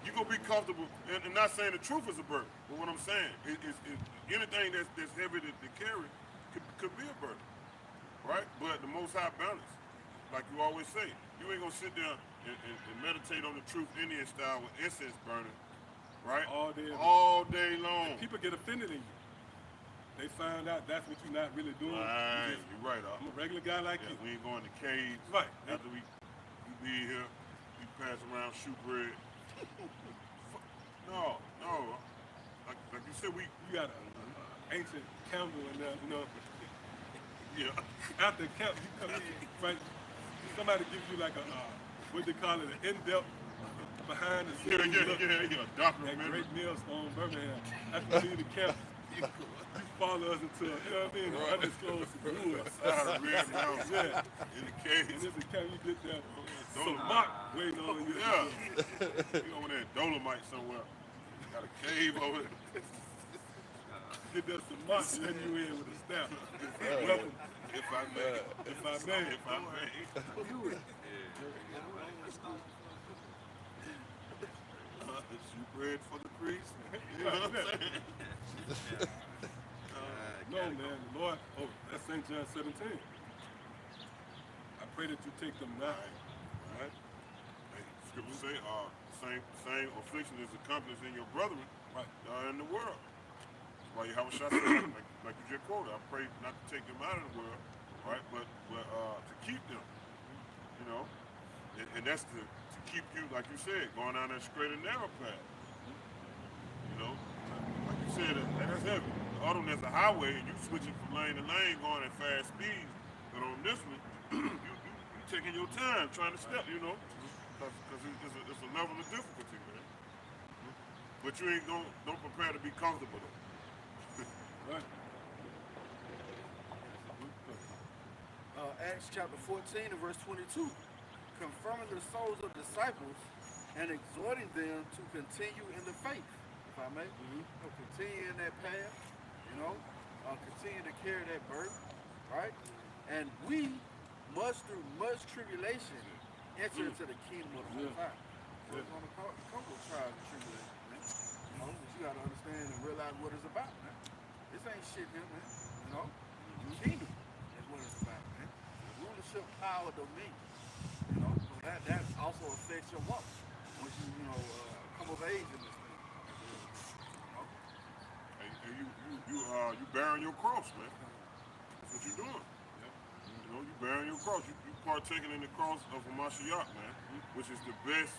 You're going to be comfortable, and not saying the truth is a burden, but what I'm saying is anything that's heavy to carry could be a burden, right? But the Most High balance, like you always say, you ain't going to sit there and meditate on the truth Indian style with incense burning, right? All day long. People get offended in you. They find out that's what you're not really doing. Right, you're right. I'm a regular guy like you. We ain't going to caves. Right. After we be here, we pass around shoe bread. No. Like you said, You got an ancient candle in there, you know. yeah. After camp, you come in, right? Somebody gives you like a, what they call it, an in-depth behind the scenes look Yeah. at Documentary. Great Millstone, Birmingham. After you leave the camp, you follow us into, you know what I mean, the undisclosed woods. Out of Red Mountain. Yeah. In the And caves. this is camp, you get there, some mock waiting on you. Yeah. You over there in Dolomite somewhere. Got a cave over there. Get there some mock, letting you in with a staff. Welcome, If I may. if I may. If I may. Shoe bread for the priest. You know what I'm saying? No, man, the Lord, that's St. John 17. I pray that you take them now. Right? Hey, scripture say, same affliction is accomplished in your brethren Right. in the world. That's why you have a shot like you just quoted. I pray not to take them out of the world, right? But to keep them, you know, and that's to keep you, like you said, going down that straight and narrow path. You know, like you said, that's heavy. The other one, there's a highway, and you switching from lane to lane, going at fast speeds. But on this one, you taking your time trying to step, you know, because it's a level of difficulty, man. But you ain't don't prepare to be comfortable though. Right. Acts chapter 14 and verse 22, confirming the souls of disciples and exhorting them to continue in the faith, if I may. Continue in that path, you know, continue to carry that burden, right? And we must, through much tribulation, enter into the kingdom of the Most High. So it's going to come with trials and tribulation, man. You know, but you got to understand and realize what it's about, man. This ain't shit here, man. You know, kingdom is what it's about, man. Rulership, power, dominion. You know, so that also affects your walk once you come of age in this thing. You know? And you bearing your cross, man. That's what you're doing. You know, you bearing your cross. You partaking in the cross of Mashiach, man, which is the best.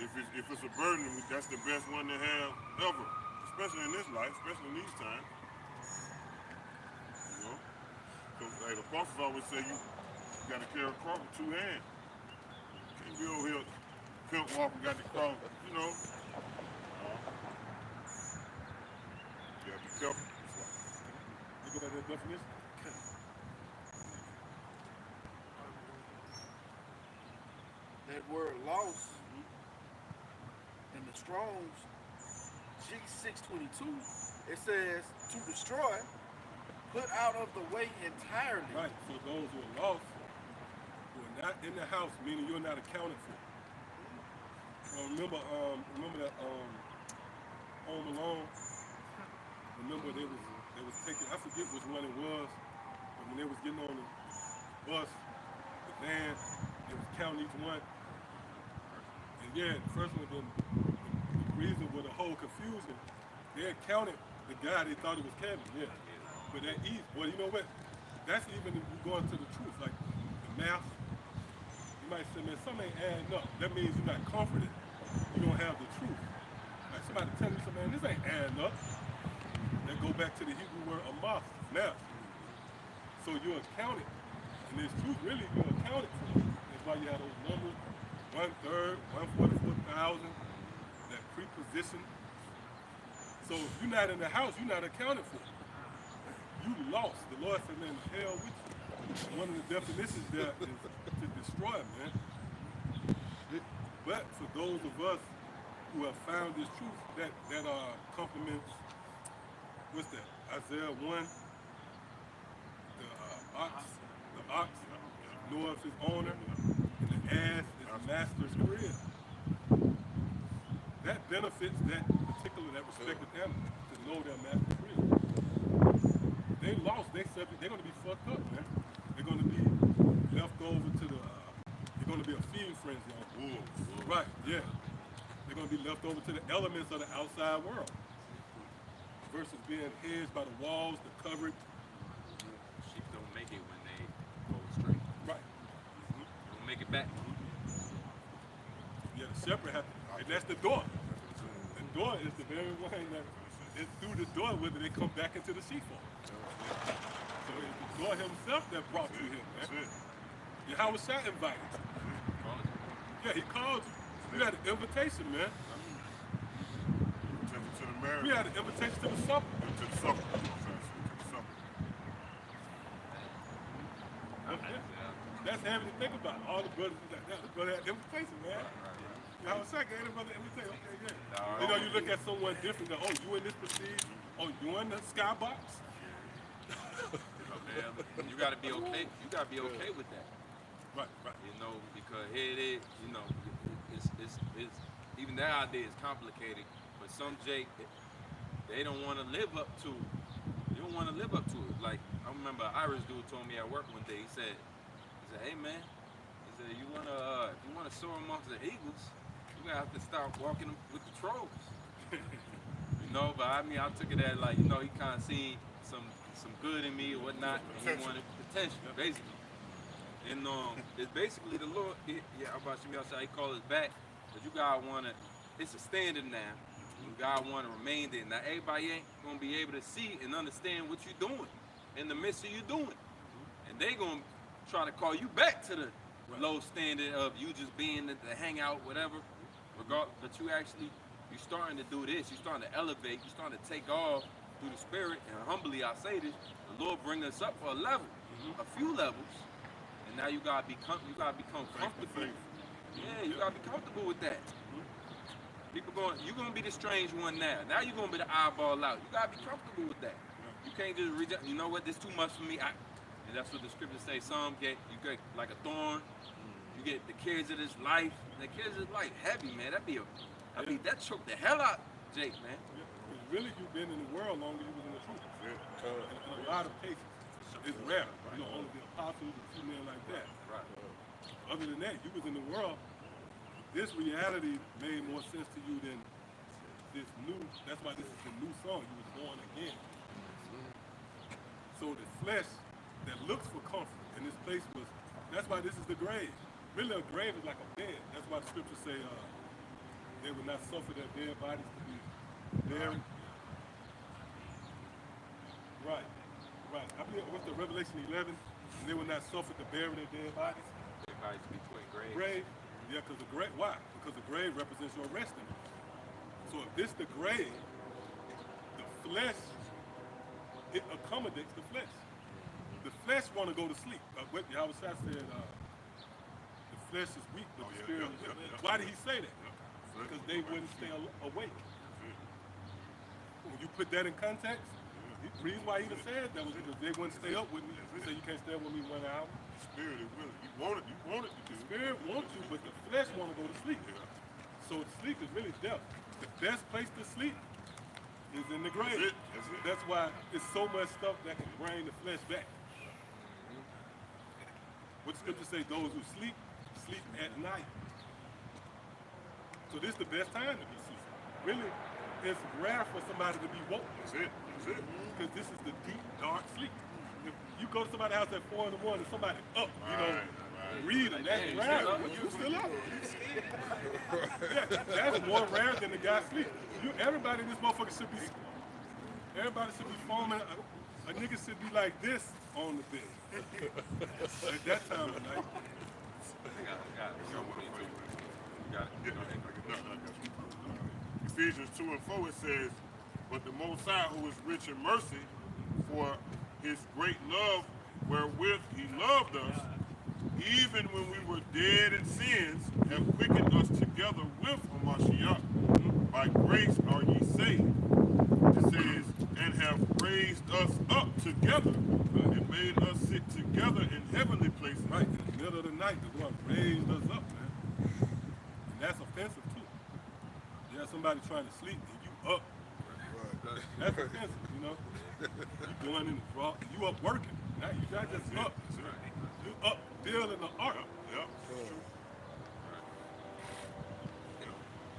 If it's a burden, that's the best one to have ever, especially in this life, especially in these times. You know, so hey, the apostles always say you got to carry a cross with two hands. Can't be over here pimp walking, got the cross, you know. You gotta be careful. Look at that definition. That word loss in the Strong's G622, it says to destroy, put out of the way entirely. Right. So those who are lost, who are not in the house, meaning you're not accounted for. Remember that Home Alone. Remember they was taking. I forget which one it was, but when they was getting on the bus, the van, they was counting each one. And yeah, the first one, then the reason with the whole confusion, they had counted the guy they thought it was Kevin. Yeah, but that easy. Well, you know what? That's even if you go into the truth, like the math. You might say, man, something ain't adding up. That means you're not confident. You don't have the truth. Like somebody tell you, man, this ain't adding up. Then go back to the Hebrew word amas, math. So you're accounted. And this truth, really, you're accounted for. That's why you have those numbers, 1/3, 144,000, that preposition. So if you're not in the house, you're not accounted for. You lost. The Lord said, man, hell with you. And one of the definitions there is to destroy, man. But for those of us who have found this truth, that complements, what's that? Isaiah 1, the ox knoweth his owner, and the ass is the master's crib. That benefits that respected animal to know their master's crib. They lost, they're going to be fucked up, man. They're going to be left over to they're going to be a feeding frenzy on wolves. Right, yeah. They're going to be left over to the elements of the outside world versus being hedged by the walls, the coverage. Sheep don't make it when they go straight. Right. Don't make it back. Yeah, the shepherd has to, and that's the door. The door is the very one that is through the door whether they come back into the sheepfold. So it's the door himself that brought you here, man. Yahweh Shah invited you. Yeah, he called you. You had an invitation, man. To the marriage. We had an invitation to the supper. To the supper. To the supper. That's heavy to think about. All the brothers like that. The brother had invitation, man. Yahweh Shah gave the brother invitation. Okay, yeah. You know, you look at someone different. Oh, you in this prestige? Oh, you in the skybox? You gotta be okay. You gotta be okay with that. Right. You know, because here it is. You know, it's even that idea is complicated. But some Jake, they don't want to live up to. They don't want to live up to it. Like I remember, an Irish dude told me at work one day. He said, "Hey man, he said if you wanna soar amongst the eagles, you gonna have to start walking with the trolls." You know, but I mean, I took it as like, you know, he kind of seen some good in me or whatnot, and he wanted potential, basically. And it's basically the Lord. Yeah, about Shemi outside, he called us back, but you guys wanna. It's a standard now. You guys wanna remain there. Now everybody ain't gonna be able to see and understand what you're doing in the midst of you doing, and they gonna try to call you back to the low standard of you just being the hangout, whatever. But you starting to do this. You starting to elevate. You starting to take off through the spirit. And humbly, I say this: the Lord bring us up for a level, a few levels, and now you gotta become comfortable. Yeah, you gotta be comfortable with that. You're gonna be the strange one now. Now you're gonna be the eyeball out. You gotta be comfortable with that. You can't just reject. You know what? This too much for me. And that's what the scriptures say. Some you get like a thorn. You get the cares of this life. The cares of this life heavy, man. That choked the hell out, Jake, man. Because really, you've been in the world longer than you was in the truth. In a lot of cases, it's rare. You know, only the apostles and few men like that. Right. Other than that, you was in the world. This reality made more sense to you than this new. That's why this is the new song. You was born again. So the flesh that looks for comfort in this place was. That's why this is the grave. Really, a grave is like a bed. That's why the scriptures say they would not suffer their dead bodies to be buried. Right. I believe what's the Revelation 11? And they will not suffer to bury their dead bodies. Dead bodies between graves. Grave. Yeah, because the grave. Why? Because the grave represents your resting. So if this the grave, the flesh, it accommodates the flesh. The flesh want to go to sleep. What Yahweh Shah said, the flesh is weak, but the spirit is willing. Why did he say that? Because they wouldn't stay awake. When you put that in context, the reason why he said that was because they wouldn't stay up with me. He said, you can't stay up with me 1 hour. The spirit is willing. You want it. The spirit wants you, but the flesh want to go to sleep. So sleep is really death. The best place to sleep is in the grave. That's it. That's why it's so much stuff that can bring the flesh back. What the scripture say, those who sleep, sleep at night. So this is the best time to be sleeping. Really, it's rare for somebody to be woke. That's it. That's it. Because this is the deep, dark sleep. If you go to somebody's house at 4 in the morning, somebody up, reading, that's rare. You still up. Yeah, that's more rare than the guy sleep. Everybody in this motherfucker should be, everybody should be foaming. A nigga should be like this on the bed. At that time of night. Ephesians 2 and 4 it says, but the Most High, who is rich in mercy, for his great love wherewith he loved us, even when we were dead in sins, have quickened us together with Hamashiach. By grace are ye saved. It says, and have raised us up together and made us sit together in heavenly places. Right, in the middle of the night, the one raised us up, man. And that's offensive too. You have somebody trying to sleep and you up. That's offensive, you know. You going in the draw, you up working. Now you not just up. You up building the ark. Yep.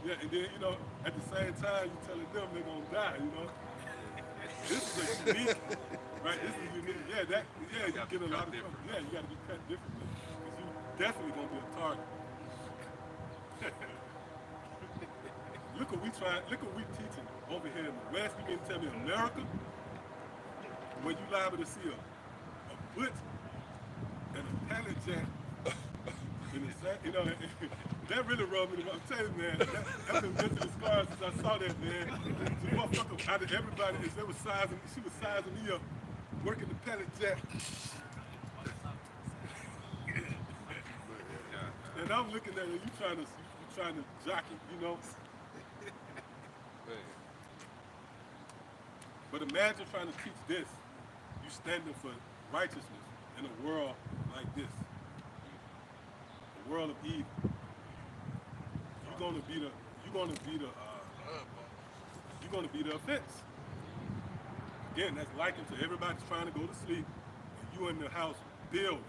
Yeah, and then, you know, at the same time, you telling them they're gonna die, you know. This is a unique, right? This is unique. Yeah, you get a lot of trouble. Yeah, you gotta be cut differently. Because you definitely gonna be a target. Look what we teaching over here in the West. You mean to tell me America, where you liable to see a foot and a pallet jack in the same, you know, that really rubbed me. I'm telling you, man, that's been mental scars since I saw that, man. The motherfucker out of everybody, she was sizing me up, working the pallet jack. And I'm looking at her, you trying to jockey, you know. But imagine trying to teach this. You standing for righteousness in a world like this. A world of evil. You're gonna be the offense. Again, that's likened to everybody's trying to go to sleep and you in the house building.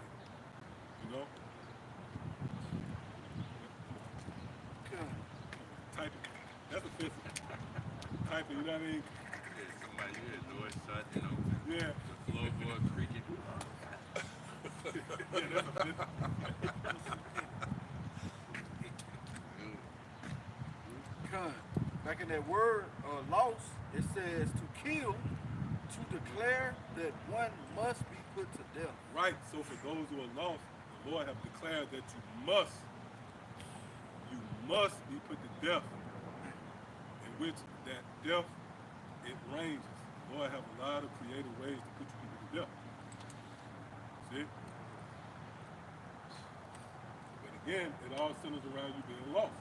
You know? Typing. That's offensive. Typing, you know what I mean? Somebody here, door shut, you know. Yeah. The floorboard creaking. Yeah, that's offensive. Back in that word, loss, it says to kill, to declare that one must be put to death. Right, so for those who are lost, the Lord have declared that you must be put to death. In which that death, it ranges. The Lord have a lot of creative ways to put you people to death. See? But again, it all centers around you being lost.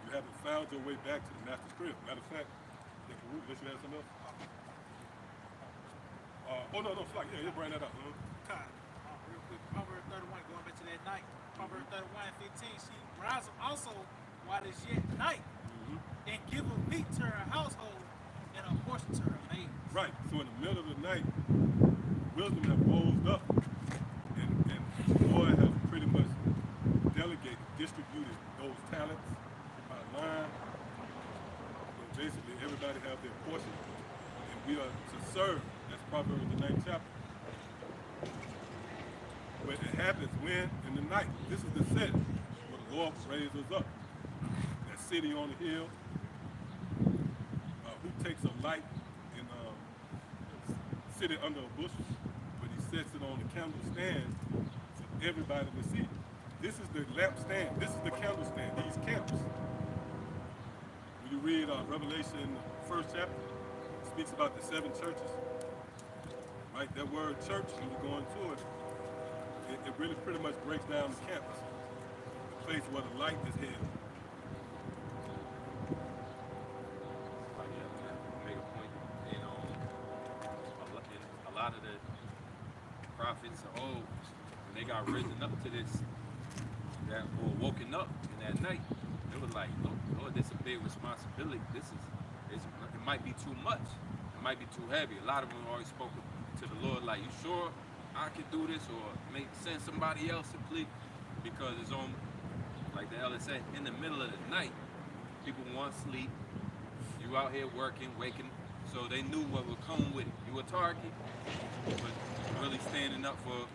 You haven't found your way back to the master's crib. Matter of fact, unless you have something else? No, Flock, yeah, you bring that up. Real quick, Proverbs 31, going back to that night. Proverbs 31:15, she rises also while it's yet night, and give a meat to her household and a portion to her maid. Right, so in the middle of the night, wisdom have rose up, and the Lord have pretty much delegated, distributed those talents by line. So basically, everybody have their portion, and we are to serve. That's Proverbs the 9th chapter. But it happens when? In the night. This is the set where the Lord raises us up. That city on the hill, who takes a light and sit it under a bushel, but he sets it on the candle stand for everybody to see. This is the lampstand. This is the candle stand. These camps. When you read Revelation, the 1st chapter, it speaks about the 7 churches. Right, that word church, when you go into it, it really pretty much breaks down the campus, the place where the light is held. Make a point, you know, a lot of the prophets of old, when they got risen up to this, that were woken up in that night, they They were like, Lord, this is a big responsibility. It might be too much. It might be too heavy. A lot of them always spoke to the Lord like, you sure I can do this, or send somebody else to please? Because it's on, like the elder said, in the middle of the night. People want sleep. You out here working, waking, so they knew what would come with it. You a target, but really standing up for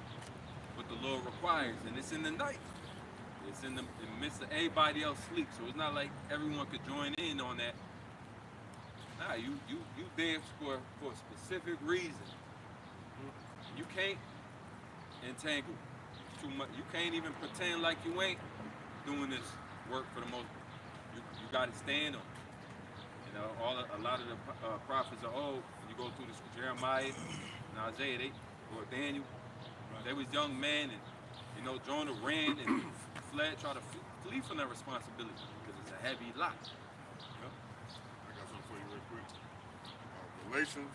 what the Lord requires, and it's in the night. It's in the midst of everybody else sleep, so it's not like everyone could join in on that. Nah, you there for a specific reason. You can't entangle too much. You can't even pretend like you ain't doing this work for the most. You got to stand on. You know, a lot of the prophets are old. When you go through this, Jeremiah and Isaiah, or Daniel, they was young men, and Jonah ran and fled, tried to flee from that responsibility because it's a heavy lot. I got something for you real quick. Galatians.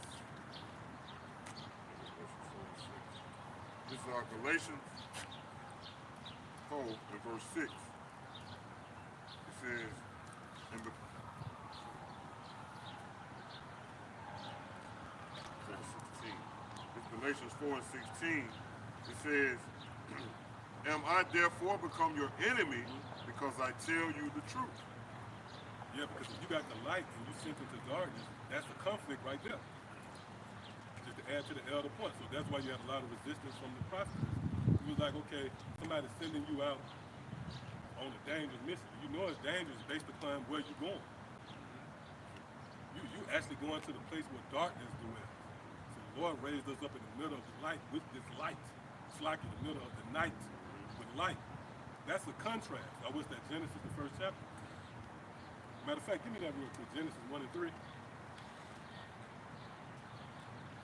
This is our Galatians 4 and verse 6. It says, Galatians 4 and 16, it says, am I therefore become your enemy because I tell you the truth? Yeah, because if you got the light and you sent into darkness, that's the conflict right there. Just to add to the elder point. So that's why you have a lot of resistance from the prophets. It was like, okay, somebody's sending you out on a dangerous mission. You know it's dangerous based upon where you're going. You actually going to the place where darkness dwells. So the Lord raised us up in the middle of the light with this light. It's like in the middle of the night with light. That's a contrast. I wish that Genesis, the first chapter. Matter of fact, give me that real quick. Genesis 1 and 3.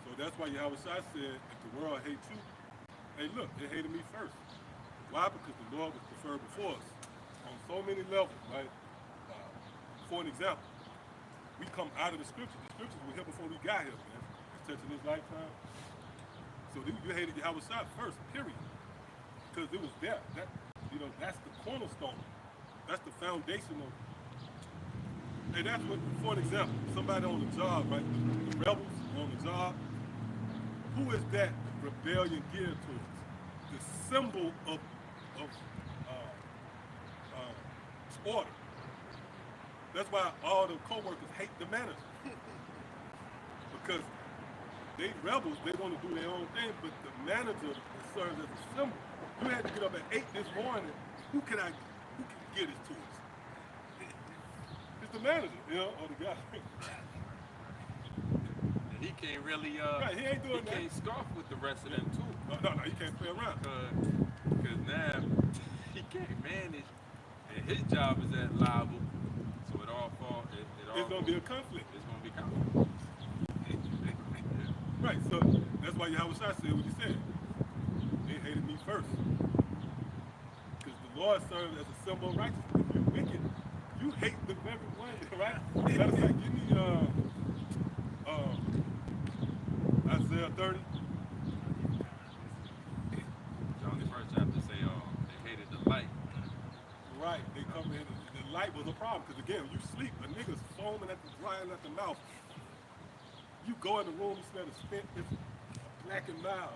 So that's why Yahweh Shai said, if the world hates you, hey look, it hated me first. Why? Because the Lord was preferred before us on so many levels, right? For an example, we come out of the scriptures. The scriptures were here before we got here, man. It's touching this lifetime. So you hated Yahweh Shai first, period. Because it was there. That's the cornerstone. That's the foundation of it. And that's what, for an example, somebody on the job, right? The rebels on the job. Who is that rebellion geared towards? The symbol of order. That's why all the co-workers hate the manager. Because they rebels, they want to do their own thing, but the manager serves as a symbol. You had to get up at 8 this morning. Who can get this to us? It's the manager, or the guy. And he can't really, right, he ain't doing that. He can't scoff with the rest of them too. No, you can't play around. Because now he can't manage, and his job is at liable, so it all falls. It's going to be a conflict. It's going to be conflict. Right, so that's why Yahweh Shai said what he said. They hated me first. Because the Lord serves as a symbol of righteousness. If you're wicked, you hate the very one, right? Matter of fact, give me Isaiah 30. John the first chapter say, they hated the light. Right, they come in, the light was a problem. Because again, when you sleep, a nigga's foaming at the drying at the mouth. You go in the room, you smell the stink, it's black and mild,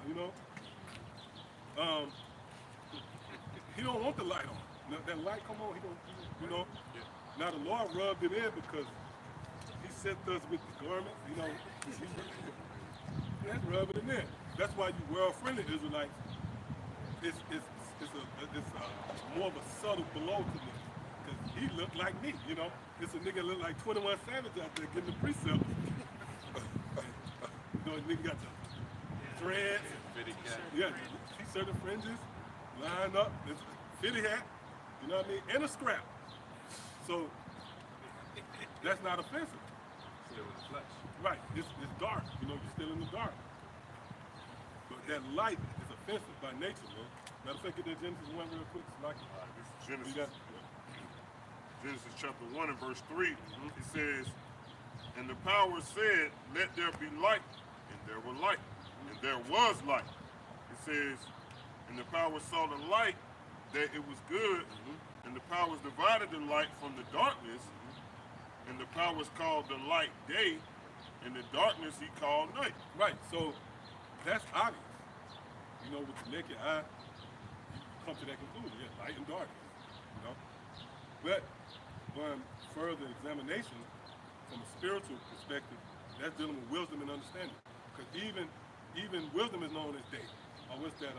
He don't want the light on. Now, that light come on, he don't, Yeah. Now the Lord rubbed it in because he sent us with the garment, That's rubbing it in. That's why you world-friendly Israelites, it's more of a subtle blow to me. Because he looked like me, It's a nigga look like 21 Savage out there getting the precept. Nigga got the threads. Fitted cap. Yeah, t-shirt and fringes, lined up, it's a fitted hat, you know what I mean, and a scrap. So that's not offensive. Still in the flesh. Right, it's dark, you're still in the dark. But that light is offensive by nature, man. Matter of fact, get that Genesis 1 real quick. This is Genesis chapter 1 and verse 3. It says, and the power said, let there be light. And there was light. And there was light. It says, and the power saw the light, that it was good. And the powers divided the light from the darkness, and the powers called the light day, and the darkness he called night. Right, so that's obvious. You know, with the naked eye, you come to that conclusion, yeah, light and darkness, you know. But on further examination, from a spiritual perspective, that's dealing with wisdom and understanding. Because even wisdom is known as day. Or what's that,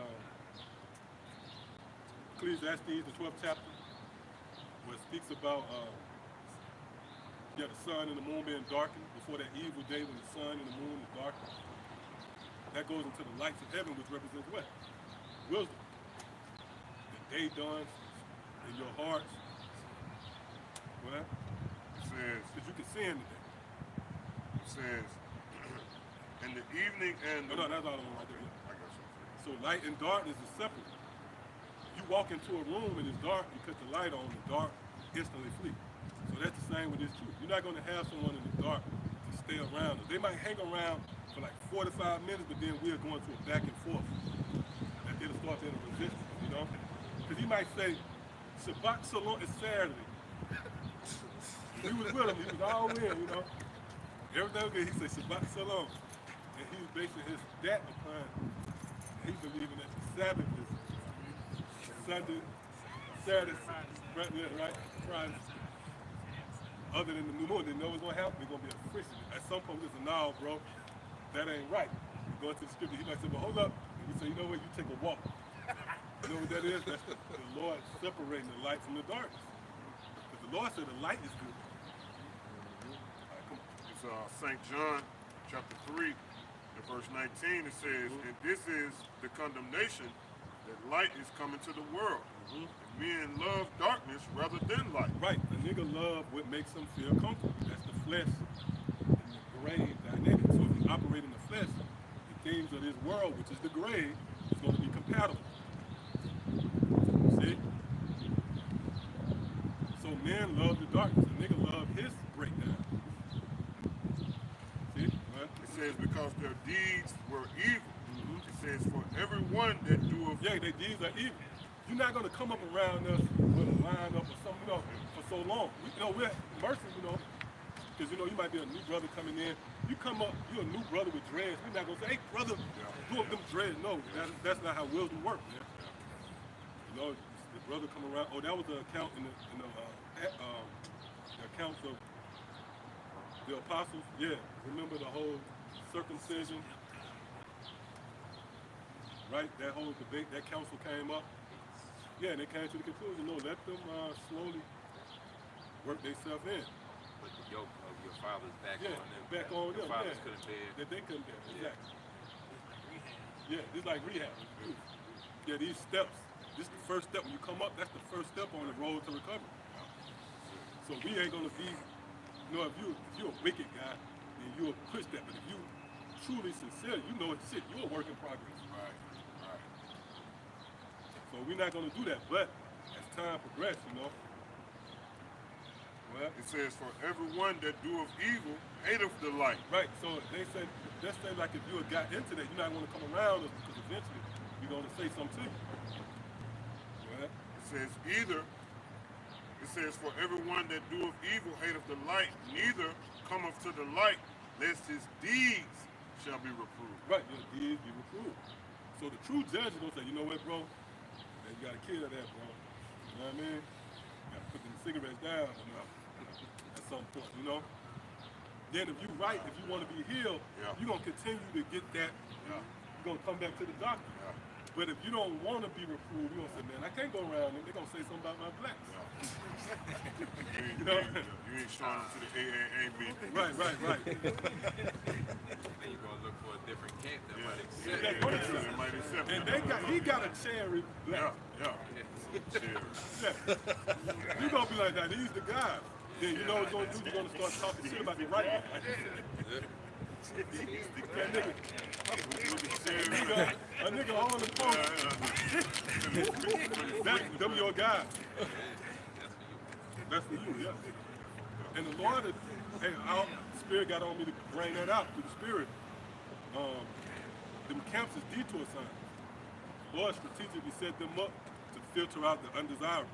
Ecclesiastes, the 12th chapter, where it speaks about the sun and the moon being darkened before that evil day when the sun and the moon is darkened. That goes into the lights of heaven, which represents what? Wisdom. The day dawns in your hearts. Well, It says, because you can see in the day. it says, in the evening and No, that's all I want right there. I got something. So light and darkness is separate. You walk into a room and it's dark, you cut the light on, the dark instantly flee. So that's the same with this truth. You're not going to have someone in the dark to stay around. They might hang around for like 45 minutes, but then we're going to a back and forth. And it'll start to enter resistance, you know? Because he might say, Shabbat Shalom, it's Saturday. He was with him, he was all in, you know? Everything was good, he said Shabbat Shalom. And he was basing his that upon, he believing that the Sabbath is Sunday, Saturday, right? Friday. Other than the new moon, they know what's gonna happen. They're gonna be a Christian. At some point, listen, no, bro, that ain't right. You go into the scripture, he might say, well, hold up. And you say, you know what, you take a walk. You know what that is? That's the Lord separating the light from the darkness. Because the Lord said the light is good. All right, come on. It's St. John chapter 3 and verse 19. It says, and this is the condemnation that light is coming to the world. And men love darkness rather than light. Right, a nigga love what makes him feel comfortable. That's the flesh and the grave dynamic. So if you operate in the flesh, the things of this world, which is the grave, is going to be compatible. See? So men love the darkness. A nigga love his breakdown. See? Well, It says, because their deeds were evil. It says, for everyone that doeth yeah, their deeds are evil. You're not going to come up around us with a line up or something, you know, for so long. We're mercy, you know, because, you know, you might be a new brother coming in. You come up, you're a new brother with dreads. We're not going to say, hey, brother, do up them dreads. No, that's not how wisdom works, man. You know, the brother come around. Oh, that was the account in the accounts of the apostles. Yeah, remember the whole circumcision, right? That whole debate, that council came up. Yeah, and they came to the conclusion, no, let them slowly work themselves in. But the yoke of your father's back Yeah, on them. back on your them, fathers yeah. couldn't bear. That they couldn't bear, Yeah. exactly. Yeah, it's like rehab. Yeah, these steps. This is the first step. When you come up, that's the first step on the road to recovery. So we ain't gonna be, you know, if you're a wicked guy, then you'll push that. But if you truly sincere, you know it's shit. You're a work in progress. Right. So we're not gonna do that. But as time progresses, you know, well, It says, for everyone that doeth evil hateth the light. right. So they say, let's say like if you had got into that, you're not gonna come around us because eventually we're gonna say something to you. Well, It says, for everyone that doeth evil hateth the light, neither cometh to the light, lest his deeds shall be reproved. right, your deeds be reproved. So the true judge is gonna say, you know what, bro? Man, you gotta kill that, bro. You know what I mean? You gotta put them cigarettes down, you know, at some point, you know? Then if you right, if you wanna be healed, Yeah. you're gonna continue to get that, Yeah. you're gonna come back to the doctor. Yeah. But if you don't wanna be reproved, you're gonna say, man, I can't go around them, they're gonna say something about my blacks. You know? ain't showing them to the AAA meeting. Right. Then you're gonna look for a different camp that might accept. Yeah. They might accept And it. he got a cherry black. Yeah. Cheers. Yeah. You're gonna be like that, he's the guy. Then you know what you're gonna do, you're gonna start talking shit about the right one. Like you said. That nigga, a nigga on the phone. Them your guys. That's for you, yeah. And the Lord, hey, our Spirit got on me to bring that out through the Spirit. Them camps is detour signs. The Lord strategically set them up to filter out the undesirables.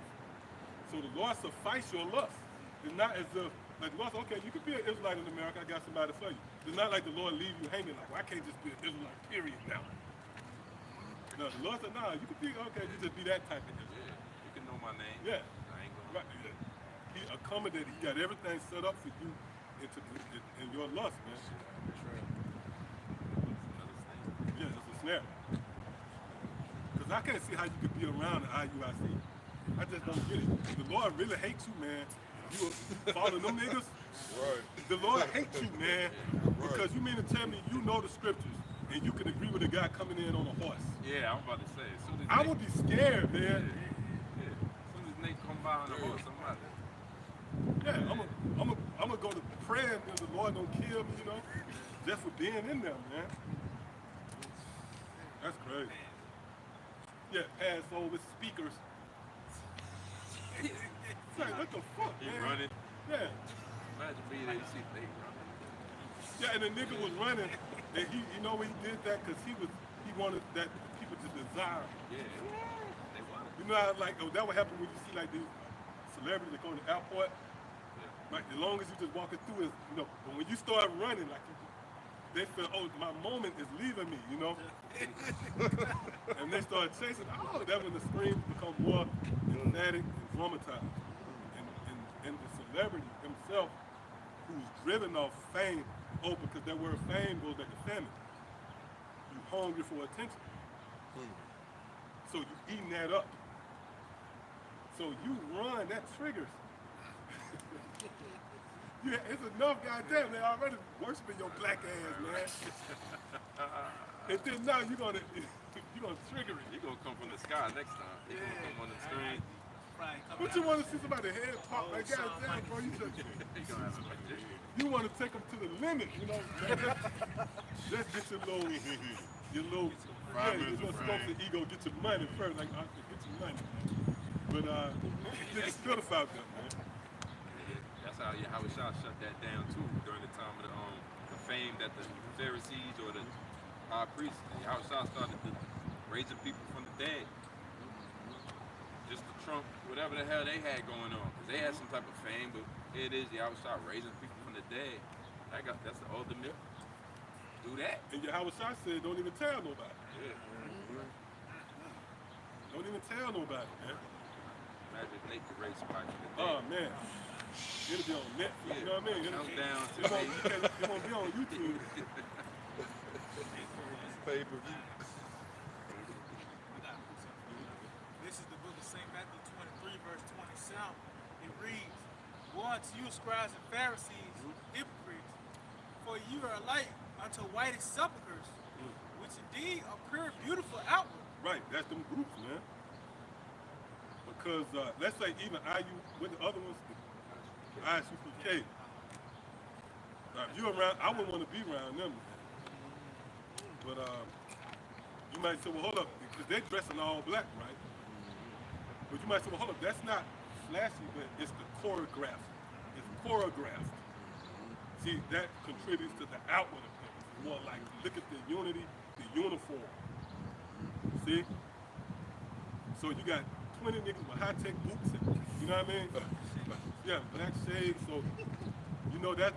So the Lord suffice your lust. It's not as if, like the Lord said, okay, you can be an Israelite in America, I got somebody for you. It's not like the Lord leave you hanging like, well, I can't just be an Israelite, period, now. No, the Lord said, nah, you can be, okay, you just be that type of Israelite. Yeah, you can know my name. Yeah. I ain't gonna. Right, yeah. He accommodated, he got everything set up for you in your lust, man. Another thing. Yeah, it's a snare. Because I can't see how you could be around the IUIC. I just don't get it. The Lord really hates you, man. You follow them niggas. Right. The Lord hates you, man. Because you mean to tell me you know the scriptures and you can agree with a guy coming in on a horse. Yeah, I'm about to say. As soon as I Nate- would be scared, Yeah, man. yeah. As soon as Nate come by on the horse, I'm out. Yeah, I'm gonna go to prayer and the Lord don't kill me, you know, just for being in there, man. That's crazy. Yeah, Passover speakers. It's like, what the fuck, He man? running. Yeah. Imagine being there, you see Nate running. Yeah, and the nigga was running, and he, you know, when he did that, cause he wanted that people to desire him. Yeah. They want it. You know how, like, that would happen when you see, like, these celebrities that go to the airport. Like, as long as you just walking through it, you know, but when you start running, like, they feel, oh, my moment is leaving me, you know? And they start chasing, oh, that when the screams become more emphatic and dramatized. And the celebrity himself, who's driven off fame, because that word fame goes back to famine. You hungry for attention. So you eating that up. So you run, that triggers. Yeah, it's enough, goddamn. They already worshiping your black ass, man. And then now you're gonna trigger it. He gonna come from the sky next time. He gonna come on the screen. Right, come But you want to see somebody's head pop like Oh, goddamn, bro? He gonna have a magician. You want to take them to the limit, you know? Let's get your little, yeah, you're gonna smoke the ego, get your money first, like get your money. But it's good about them, man. That's how Yahweh Shah shut that down too during the time of the fame that the Pharisees or the high priests, Yahweh Shah started raising people from the dead. Just to trump whatever the hell they had going on. Because they had some type of fame, but here it is, Yahweh Shah raising people from the dead. That's the ultimate. Do that. And Yahweh Shah said, don't even tell nobody. Yeah. Don't even tell nobody, man. Imagine if Nate could raise somebody from the Oh, dead. man. It'll be on Netflix, you know what I mean? Countdown to It won't be on YouTube. Pay-per-view. This is the book of St. Matthew 23, verse 27. It reads, Woe unto you, scribes and Pharisees, hypocrites, for you are like unto whited sepulchres, which indeed appear beautiful outward. Right, that's them groups, man. Because let's say even IU, with the other ones, ISUPK. If you're around, I wouldn't want to be around them. But you might say, well, hold up, because they're dressing all black, right? But you might say, well, hold up, that's not flashy, but it's the choreographed. It's choreographed. See, that contributes to the outward appearance. It's more like, look at the unity, the uniform. See? So you got 20 niggas with high-tech boots, and, you know what I mean? Yeah, black shades, so, you know, that's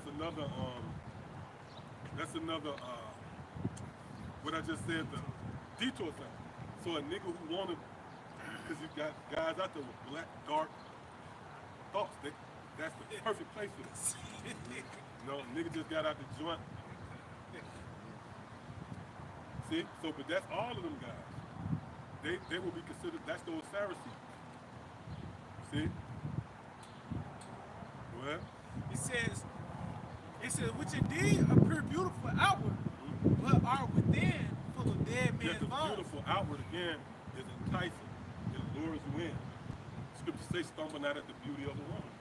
another, what I just said, the detour thing. So a nigga who wanted, because you got guys out there with black, dark thoughts, that's the perfect place for this. You know, nigga just got out the joint. See, so, but that's all of them guys. They will be considered, that's those Pharisees. See? Well, It says, which indeed appear beautiful outward, but are within full of dead yeah, men's the bones. beautiful outward again is enticing. It lures you in. Scripture says stumble not at the beauty of the woman.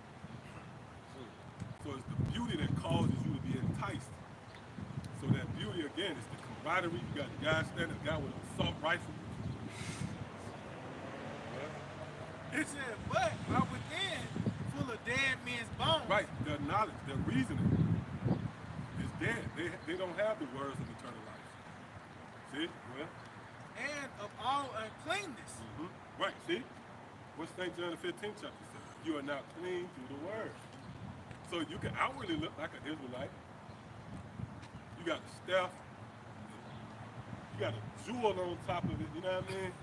So it's the beauty that causes you to be enticed. So that beauty again is the camaraderie. You got the guy standing, the guy with an assault rifle. It said, but are within full of dead men's bones. Right, their knowledge, their reasoning is dead. They don't have the words of eternal life. See? Well, And of all uncleanness. right, see? What St. John the 15th chapter says? You are now clean through the word. So you can outwardly look like an Israelite. You got a staff. You got a jewel on top of it. You know what I mean?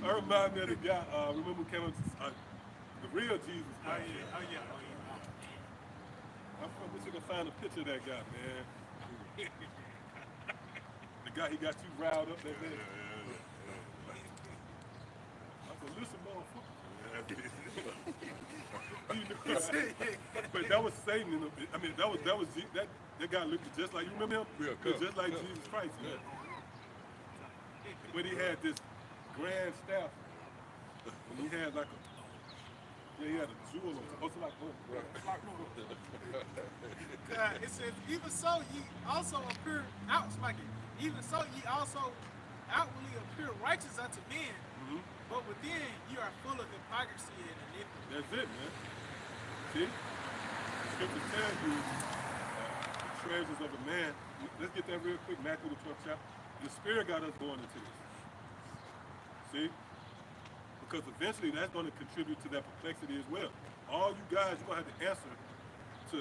I remind me of the guy. Remember who came up to the real Jesus Oh Christ? yeah, oh yeah, oh yeah. I wish you can find a picture of that guy, man. The guy, he got you riled up that day. I said, listen, motherfucker. But that was Satan. I mean, that guy looked just like, you remember him? Yeah, He looked just like Jesus Christ, man. But he had this grand staff, and he had like he had a jewel on it. Also like what? God, it says, even so ye also appear even so ye also outwardly appear righteous unto men, but within you are full of hypocrisy and iniquity. That's it, man. See? The scripture tells you the treasures of a man. Let's get that real quick. Matthew the 12th chapter. The Spirit got us going into this. See? Because eventually that's going to contribute to that perplexity as well. All you guys, you're going to have to answer to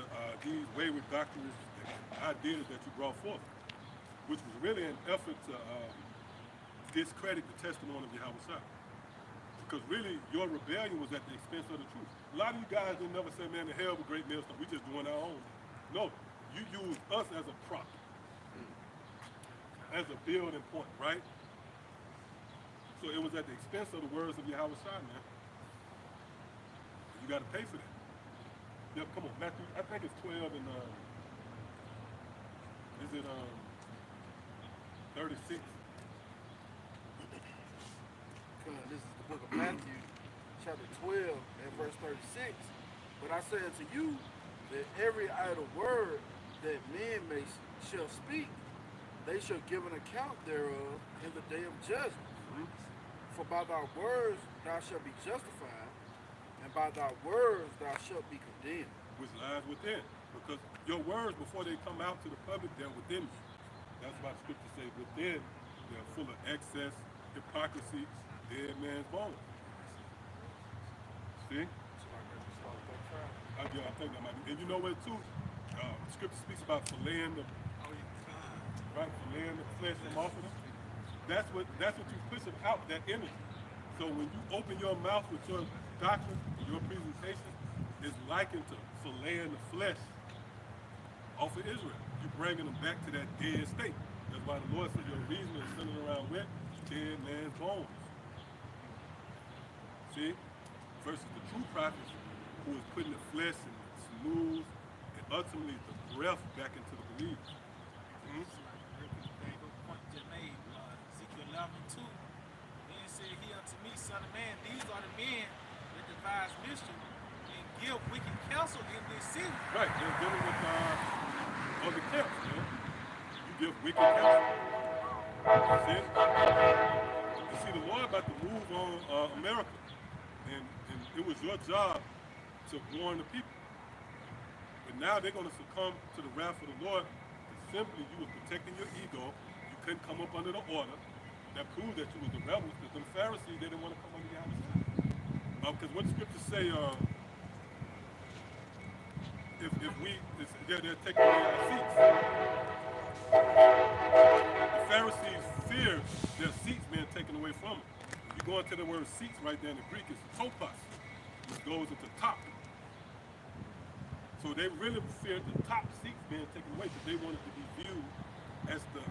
these wayward doctrines and ideas that you brought forth, which was really an effort to discredit the testimony of Yahweh. Because really, your rebellion was at the expense of the truth. A lot of you guys didn't never say, man, the hell with great millstone. We just doing our own. No, you used us as a prop, as a building point, right? So it was at the expense of the words of Yahweh, man. You got to pay for that. Yeah, come on, Matthew. I think it's 12 and is it 36? This is the book of Matthew, chapter 12 and verse 36. But I say unto you that every idle word that men shall speak, they shall give an account thereof in the day of judgment. For by thy words thou shalt be justified, and by thy words thou shalt be condemned. Which lies within. Because your words, before they come out to the public, they're within you. That's why the scripture says within, they're full of excess, hypocrisy, dead man's bones. See? I think that might be. And you know what, too? Scripture speaks about filleting the, right? Filleting the flesh from off of them. That's what you pushing out, that energy. So when you open your mouth with your doctrine, your presentation, is likened to filleting the flesh off of Israel. You're bringing them back to that dead state. That's why the Lord said your reason is centered around with dead man's bones. See? Versus the true prophets who is putting the flesh and the smooth and ultimately the breath back into the believers. Ezekiel 11:2. Then said he unto me, Son of man, these are the men that devise mischief and give wicked counsel in this city. Right, they're dealing with other camps, man. You give wicked counsel. See? You see, the Lord about to move on America. And it was your job to warn the people. But now they're going to succumb to the wrath of the Lord. Simply, you were protecting your ego. You couldn't come up under the order. That proved that you was the rebels, because the Pharisees, they didn't want to come under the house. Because what the scriptures say, they're taking away our seats. The Pharisees fear their seats being taken away from them. You go into the word seats right there in the Greek, it's topos, which goes into top. So they really feared the top seats being taken away, because they wanted to be viewed as the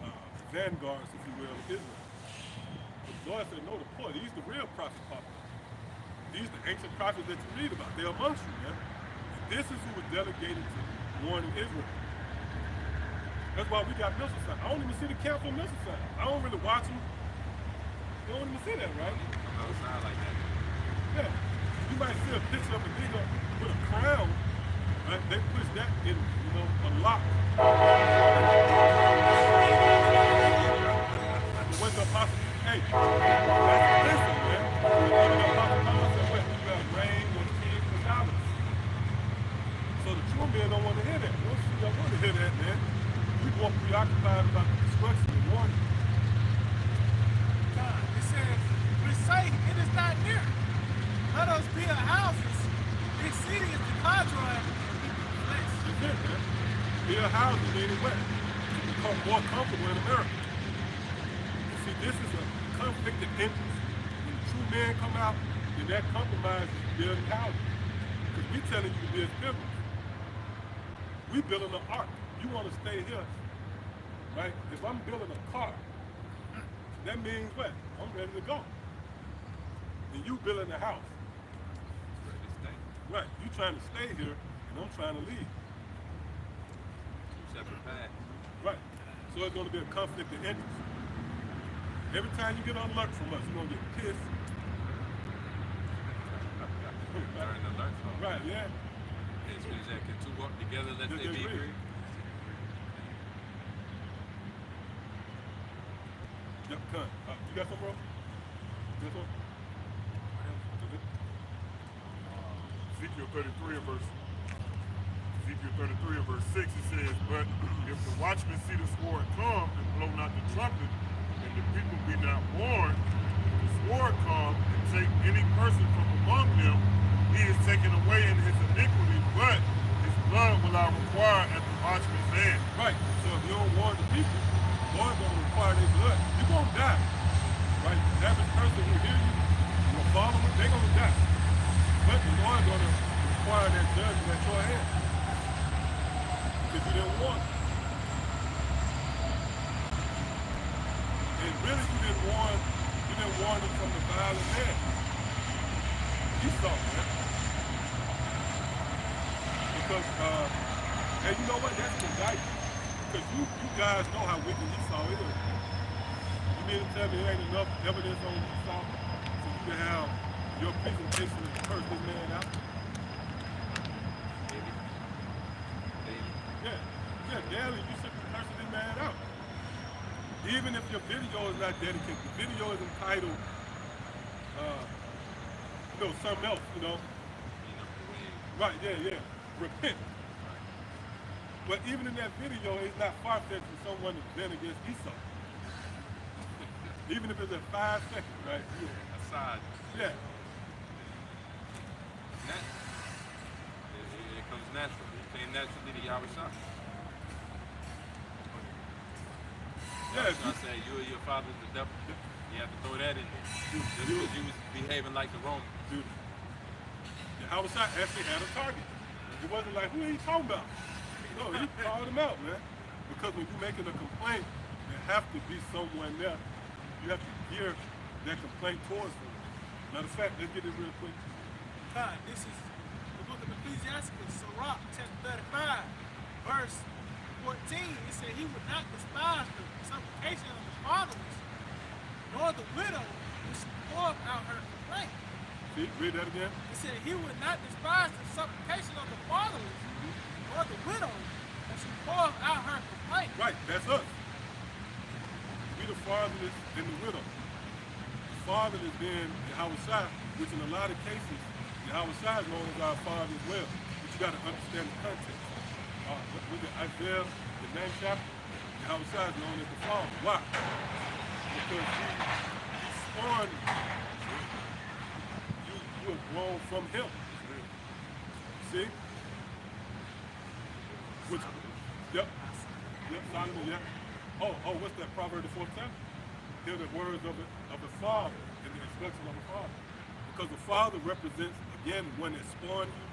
vanguards, if you will, of Israel. But the Lord said, no, the poor, these the real prophets, Papa. These the ancient prophets that you read about. They're amongst you, man. And this is who was delegated to warning Israel. That's why we got missile signs. I don't even see the camp on missile signs. I don't really watch them. You don't even see that, right? Come outside like that. Yeah. You might see a picture of a nigga with a crown, right? They push that in, a lot. What's the apostle? Hey, that's different, man. The apostle Paul said, what? You got rain, your kids, and dollars. So the true men don't want to hear that. They don't want to hear that, man. We more preoccupied about the destruction and warning. God, it says, recite, it is build houses, big city is the contract. Flex. That's it, man. Build houses anywhere to become more comfortable in America. You see, this is a conflict of interest. When true men come out, then that compromise is building houses. Because we telling you to be as pilgrims. We building an ark. You want to stay here, right? If I'm building a car, that means what? I'm ready to go. And you building a house. Ready to stay. Right, you trying to stay here, and I'm trying to leave. Two separate paths. Right. So it's going to be a conflict of interest. Every time you get an alert from us, you're going to get pissed. Learn to learn from. Right, yeah. It's means that can two walk together, let they be agreed. Yep, come. You got some, bro? This one? Ezekiel 33 and verse 6, it says, but if the watchmen see the sword come and blow not the trumpet, and the people be not warned, if the sword come and take any person from among them, he is taken away in his iniquity, but his blood will I require at the watchman's hand. Right. So if you don't warn the people, Lord's going to require their blood. You're going to die. Right? The average person who hear you, will follow them, they're going to die. But the Lord's going to require that judgment at your hand. Because you didn't warn them. And really you didn't warn them from the violent man. You saw that. Because, and you know what, that's an indictment. Because you guys know how wicked Esau is. You mean to tell me there ain't enough evidence on Esau for you to have your presentation to curse this man out? Maybe. Yeah, daily you should be cursing this man out. Even if your video is not dedicated, the video is entitled, something else, Right, yeah. Repent. But even in that video, it's not far-fetched for someone to sin against Esau. Even if it's at 5 seconds, right? Aside. Yeah. It comes naturally. It came naturally to Yahweh. Yeah. I say you and your father's the devil. You have to throw that in there. Just because you was behaving like the Romans. Dude, the Hawashai actually had a target. It wasn't like, who are you talking about? No, he called him out, man. Because when you're making a complaint, there have to be someone there. You have to gear that complaint towards them. Matter of fact, let's get it real quick. God, this is the book of Ecclesiastes, Sirach, chapter 35, verse 14. It said he would not despise the supplication of the fatherless, nor the widow who should pour out her complaint. See, read that again. It said he would not despise the supplication of the fatherless, nor the widow who should pour out her complaint. Right, that's us. We the fatherless and the widow. The fatherless being the Hawashai, which in a lot of cases, the Hawashai is known as our father as well. But you got to understand the context. With the Isaiah, the 9th chapter, the Hawashai is known as the father. Why? Because he spawned you. You were grown from him. See? Which, yep, Solomon, yeah. Oh, what's that? Proverbs the 4th chapter. Hear the words of the father and the instruction of the father. Because the father represents, again, one that spawned you.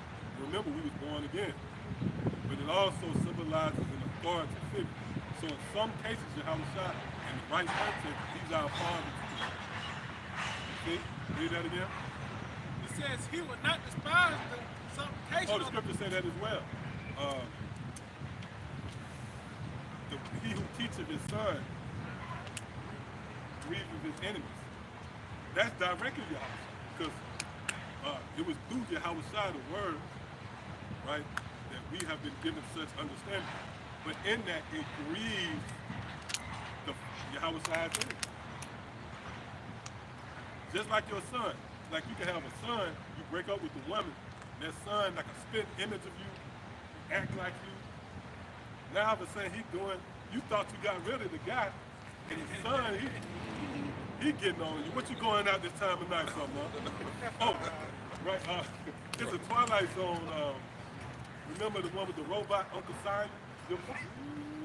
Remember, we was born again. But it also symbolizes an authority figure. So in some cases, Yahushua, in the right context, he's our father. See? Read that again. It says he would not despise the supplication Oh, the scripture say that as well. He who teacheth his son grieveth his enemies. That's directly Yahushua. Because it was through Yahushua, the word, right, that we have been given such understanding. But in that, it grieves the Yahushua's enemies. Just like your son. Like you can have a son, you break up with the woman, and that son, like a spit image of you, act like you. Now all of a sudden you thought you got rid of the guy, and his son, he getting on you. What you going out this time of night for, man? Oh, Right, it's a Twilight Zone. Remember the one with the robot, Uncle Simon? You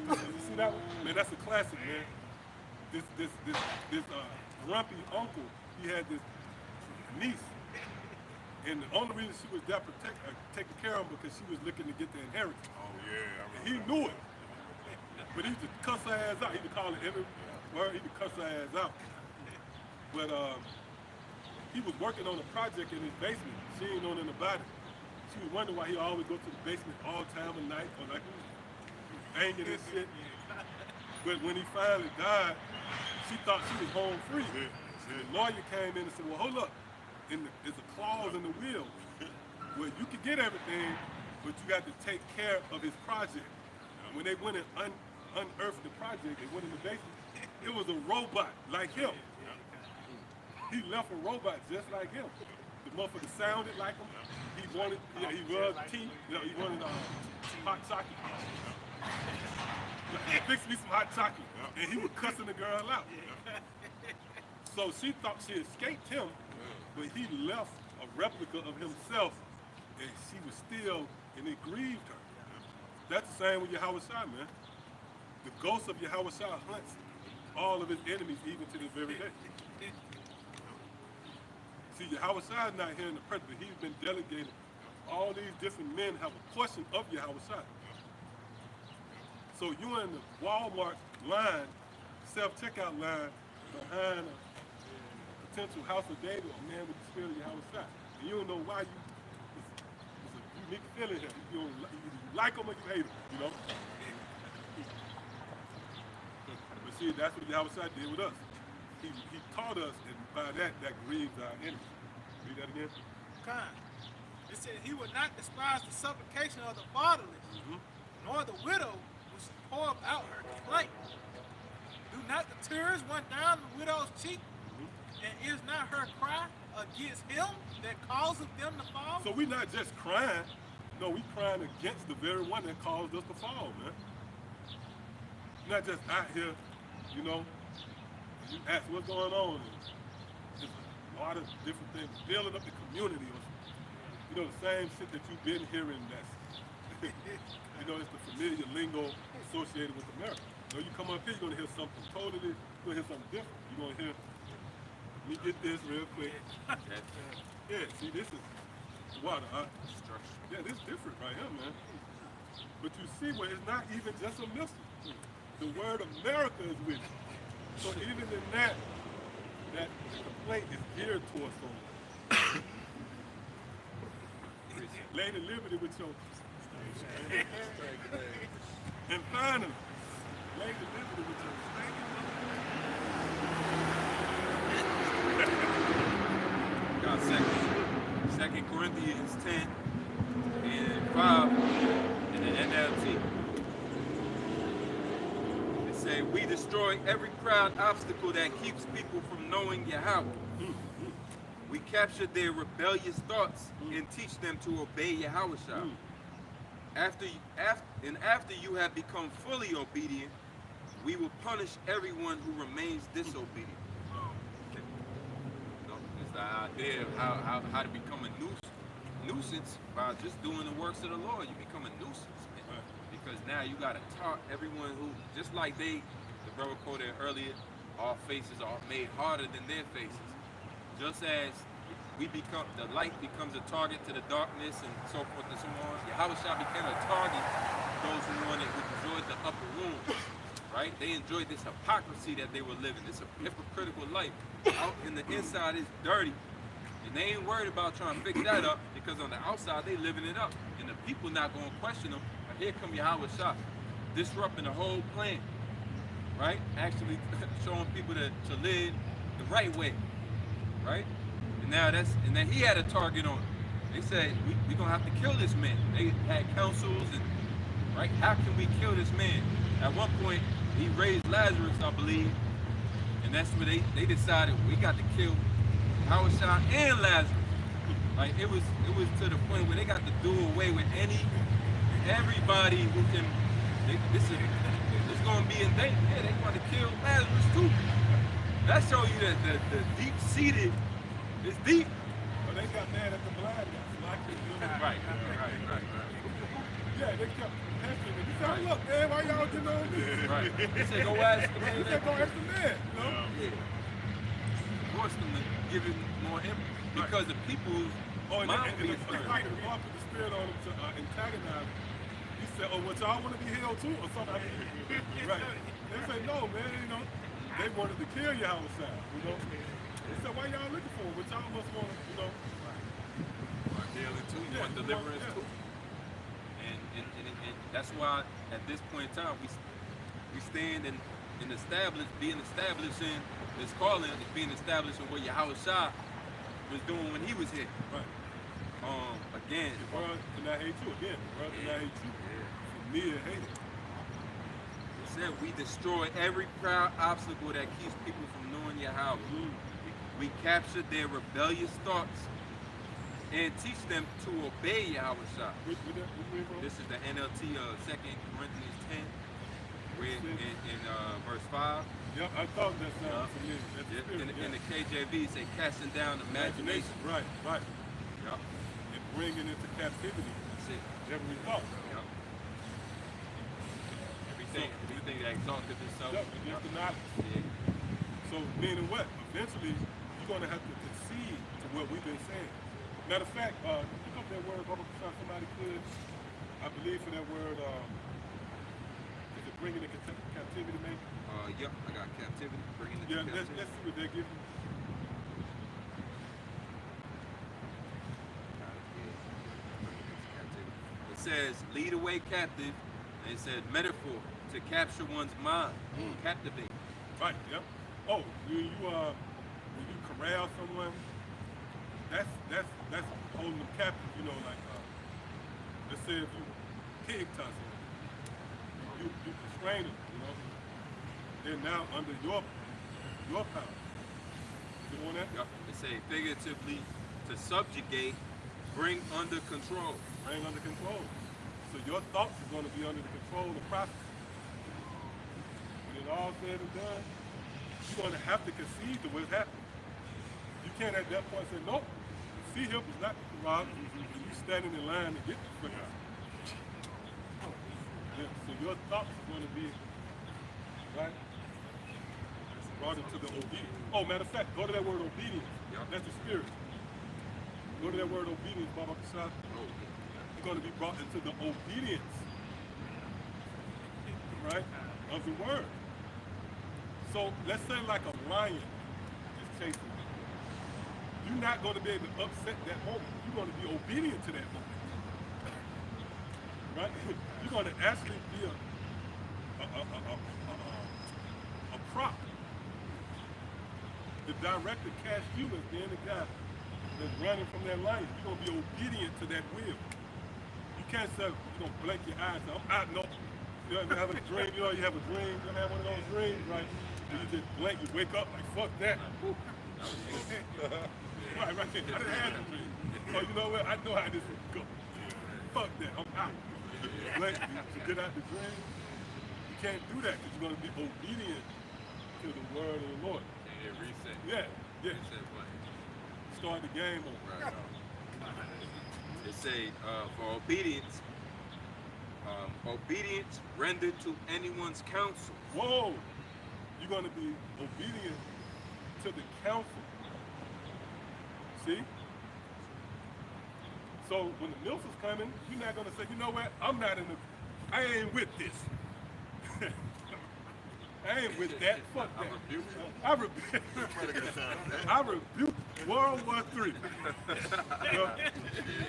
see that one? Man, that's a classic, man. This grumpy uncle, he had this niece, and the only reason she was that taking care of him because she was looking to get the inheritance. Oh yeah, I And he knew it, but he used to cuss her ass out. He would call it every word. He would cuss her ass out. But he was working on a project in his basement. She ain't know nothing about it. She was wondering why he always go to the basement all time of night, or like banging and shit. But when he finally died, she thought she was home free. The lawyer came in and said, well, hold up. There's a clause in the will where you can get everything, but you got to take care of his project. When they went and unearthed the project, they went in the basement, it was a robot like him. He left a robot just like him. The motherfucker sounded like him. He wanted, he was tea. He wanted hot chocolate. Fix me some hot chocolate. And he was cussing the girl out. So she thought she escaped him, but he left a replica of himself, and she was still, and it grieved her. That's the same with Yahweh Shai, man. The ghost of Yahweh Shai hunts all of his enemies even to this very day. See, Yahweh Shai is not here in the present, but he's been delegated. All these different men have a portion of Yahweh Shai. So you in the Walmart line, self-checkout line, behind a potential house of David, a man with the spirit of Yahweh Shai. And you don't know why it's a unique feeling here. You like them or you hate them, you know? But see, that's what Yahweh Shai did with us. He taught us, and by that grieves our enemies. Read that again. Khan. It said he would not despise the supplication of the fatherless, nor the widow which pour out her complaint. Do not the tears run down the widow's cheek, and is not her cry against him that causeth them to fall? So we're not just crying. No, we crying against the very one that caused us to fall, man. We're not just out here, you know, you ask what's going on. Just a lot of different things, building up the community, or, you know, the same shit that you've been hearing. That's, you know, it's the familiar lingo associated with America. You know, you come up here, you're gonna hear something totally, you're gonna hear something different. You're gonna hear, let me get this real quick. Yeah, see, this is water. Yeah, this is different right here, man. But you see where it's not even just a missile. The word America is with you. So even in that complaint is geared towards someone. Lady Liberty with your... And finally, Lady Liberty with your... Got 2 Corinthians 10 and 5 in the NLT. It says, we destroy every proud obstacle that keeps people from knowing Yahweh. We capture their rebellious thoughts and teach them to obey Yahweh. After you have become fully obedient, we will punish everyone who remains disobedient. It's the idea of how to become a nuisance by just doing the works of the Lord. You become a nuisance, man. Because now you got to taught everyone who, just like the brother quoted earlier, our faces are made harder than their faces. Just as the light becomes a target to the darkness and so forth and so on, Yahweh Shai became a target to those who enjoyed the upper room, right? They enjoyed this hypocrisy that they were living, this hypocritical life. Out in the inside is dirty, and they ain't worried about trying to fix that up, because on the outside they living it up, and the people not going to question them. But here come Yahweh Shai, disrupting the whole plan, right? Actually showing people to live the right way, right? And then he had a target on him. They said, we're going to have to kill this man. They had councils, and right, how can we kill this man? At one point, he raised Lazarus, I believe, and that's where they decided we got to kill Yahweh Shai and Lazarus. Like, it was to the point where they got to do away with everybody who can, this is going to be in danger. Yeah, they want to kill Lazarus too. That shows you that the deep-seated, it's deep. But they got mad at the blind guy. Right. Yeah, they kept pestering me. He said, "Oh, look, man, why y'all getting on me?" Right. He said, go ask the man. He said, "Go ask the man," you know? Force them to give it more input. Because the people's Oh, and mind the will be stirred. Lord put the spirit on him to antagonize him. He said, "Oh, what y'all want to be held too, or something?" Right? They say, "No, man. You know, they wanted to kill you outside. You know." He said, "Why y'all looking for him? What y'all must want, you know?" Want healing too, you want deliverance too. And that's why at this point in time we stand and being established in this calling is being established in what Yahweh Shah was doing when he was here. Right. Again, The world cannot hate you. Again, the world cannot hate you. For me, it hate it. it said we destroy every proud obstacle that keeps people from knowing Yahweh. We capture their rebellious thoughts and teach them to obey Yahweh Shah. This is the NLT of 2 Corinthians 10, where in verse 5. Yeah, I thought that sounded familiar. That's the Yeah, spirit, in the KJV, it say casting down imagination. Right. Yup. And bringing into captivity That's it. every thought. Yup. Everything that exalted itself. Yep, against the knowledge. Yeah. So meaning what? Eventually, you're going to have to concede to what we've been saying. Matter of fact, look up that word, Baba Kashan, somebody could. I believe for that word, is it bringing into captivity, maybe? Yup, I got captivity, bringing it Yeah, to let's captivity. see what they give you. It says, lead away captive, and it says, metaphor, to capture one's mind, captivate. Right, yep. Oh, when you corral someone, that's holding them captive, you know, like, let's say if you pig toss them, you constrain them, you know, they're now under your power. You want that? Yup. It say, figuratively, to subjugate, bring under control. Bring under control. So your thoughts is going to be under the control of the prophet. When it's all said and done, you're going to have to concede to what's happening. You can't at that point say, nope, see him is not the Quran, and you standing in line to get the freaking. Yeah, so your thoughts are going to be, right, brought into the obedience. Oh, matter of fact, go to that word obedience. Yep. That's the spirit. Go to that word obedience, Baba Kasha. You're going to be brought into the obedience, right, of the word. So let's say like a lion is chasing you. You're not going to be able to upset that moment. You're going to be obedient to that moment, right? You're going to actually be a prop. The director cast you as being the guy that's running from that lion. You're going to be obedient to that will. You can't say, you're going to blink your eyes. I'm out, no. You know, having a dream, you know, you have a dream, you have one of those dreams, right? And you just blink, you wake up like, fuck that. Right. I didn't have a dream. Oh, you know what? I know how this is go. Fuck that, I'm out. Blink, you get out the dream. You can't do that because you're going to be obedient to the word of the Lord. And reset. Yeah. Reset button. Start the game over. Right. It say, for obedience, obedience rendered to anyone's counsel. Whoa! You're going to be obedient to the counsel. See? So when the mills is coming, you're not going to say, you know what? I ain't with this. I ain't with that. Fuck that. I rebuke World War III. You know,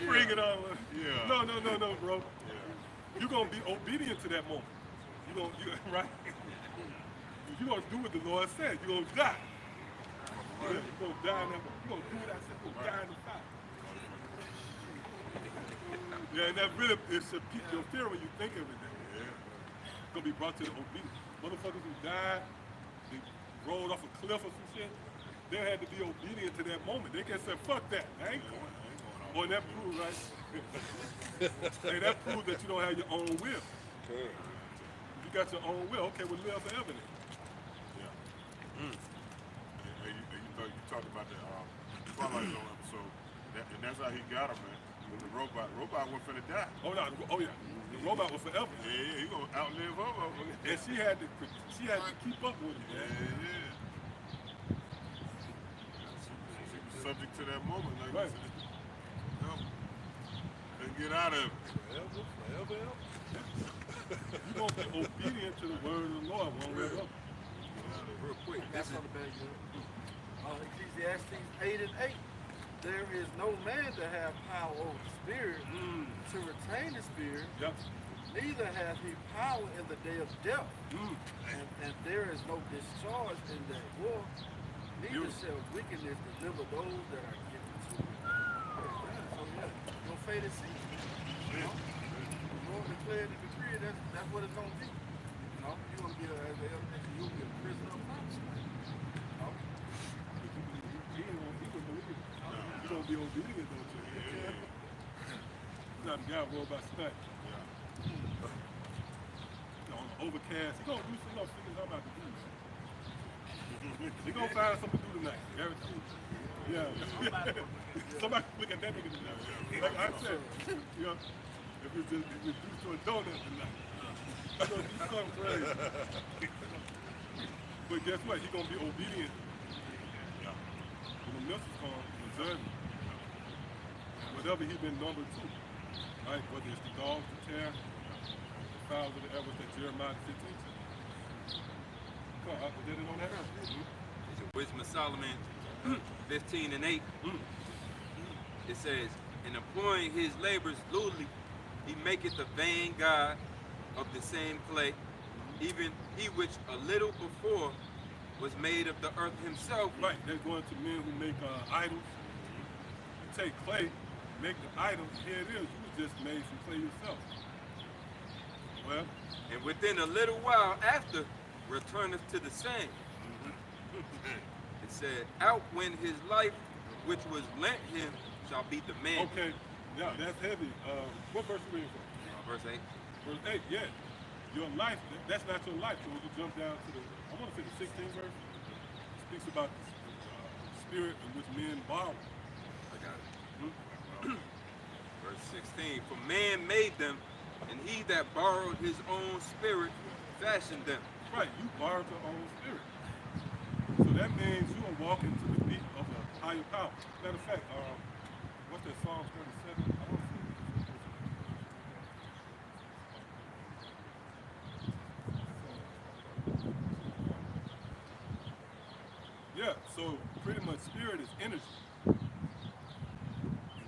bring it on. Yeah. No, bro. Yeah. You're gonna be obedient to that moment. You're right. You're gonna do what the Lord said. You're gonna die. You're gonna die in that. You're gonna do what I said. You're gonna die in the fire. Yeah, and that really it's a pique your fear when you think of it. It's gonna be brought to the obedience. Motherfuckers who died, they rolled off a cliff or some shit. They had to be obedient to that moment. They can't say, fuck that. I ain't going. Boy, that proves, right? Hey, that proves that you don't have your own will. Okay. If you got your own will, okay, we'll live forever then. Yeah. And you talked about the Twilight Zone episode. And that's how he got him, man. With the robot. Robot wasn't finna die. Oh no, oh yeah, the robot was forever, Yeah, he gonna outlive her. and she had to keep up with him, Yeah, man. yeah. She was subject to that moment, like Right. you said. No. Couldn't get out of it. Forever. You gonna be obedient to the word of the Lord one way or the other. Real quick, That's this is on the back of Ecclesiastes 8 and 8. There is no man that have power over the spirit to retain the spirit, Yep. neither hath he power in the day of death. Mm. And there is no discharge in that war, neither Beautiful. shall wickedness deliver those that are given to it. So yeah, no fate is seen. You know? The Lord declared and decreed that's what it's gonna be. You know, you're gonna be as the elder mentioned, you'll be a prisoner of prophecy. You know? He was believing. You gonna be obedient though to him. He's not a guy rolled by snipe. On the overcast, he gonna do some little things I'm about to do, man. He gonna find something to do tonight. Guaranteed. Yeah. Somebody look at that nigga tonight. Like I said, you know, if it's due to a donut tonight, he's gonna do something crazy. But guess what? He's gonna be obedient. When the missiles come, observing. Whatever he been numbered to. Right? Whether it's the dogs, the tear, the fowls of the air, what's that Jeremiah 15 says. Come on, I did it on that. Wisdom of Solomon 15 and 8. It says, in employing his labors lewdly, he maketh a vain god of the same clay, even he which a little before was made of the earth himself. Right, they're going to men who make idols. You take clay, make the idol, here it is. You just made some clay yourself. Well, And within a little while after, returneth to the same. It said, out when his life which was lent him shall be demanded. okay, yeah, that's heavy. What verse are you reading from? Verse 8. Verse 8, yeah. Your life, that's not your life. So when you jump down to I want to say the 16th verse, it speaks about the spirit in which men borrow. I got it. Verse 16. For man made them, and he that borrowed his own spirit fashioned them. Right, you borrowed your own spirit. So that means you are walking to the beat of a higher power. Matter of fact, what's that Psalm 37? I don't see it. Yeah, so pretty much spirit is energy. And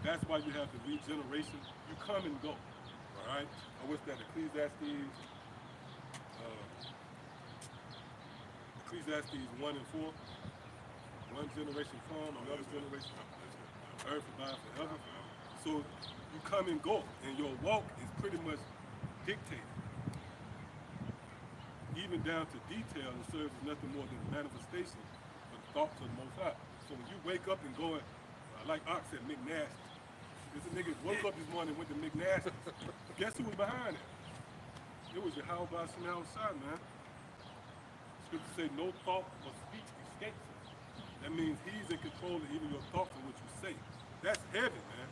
that's why you have the regeneration. You come and go. All right? What's that? Ecclesiastes 1 and 4. One generation come, another generation earth abide forever. So you come and go, and your walk is pretty much dictated. Even down to detail, it serves as nothing more than a manifestation of the thoughts of the Most High. So when you wake up and go, like Ox said, McNasty. This nigga woke up this morning and went to McNasty. Guess who was behind it? It was Yahweh Bashim outside, man. Scripture say no thought or speech escapes him. That means he's in control of even your thoughts and what you say. That's heavy, man.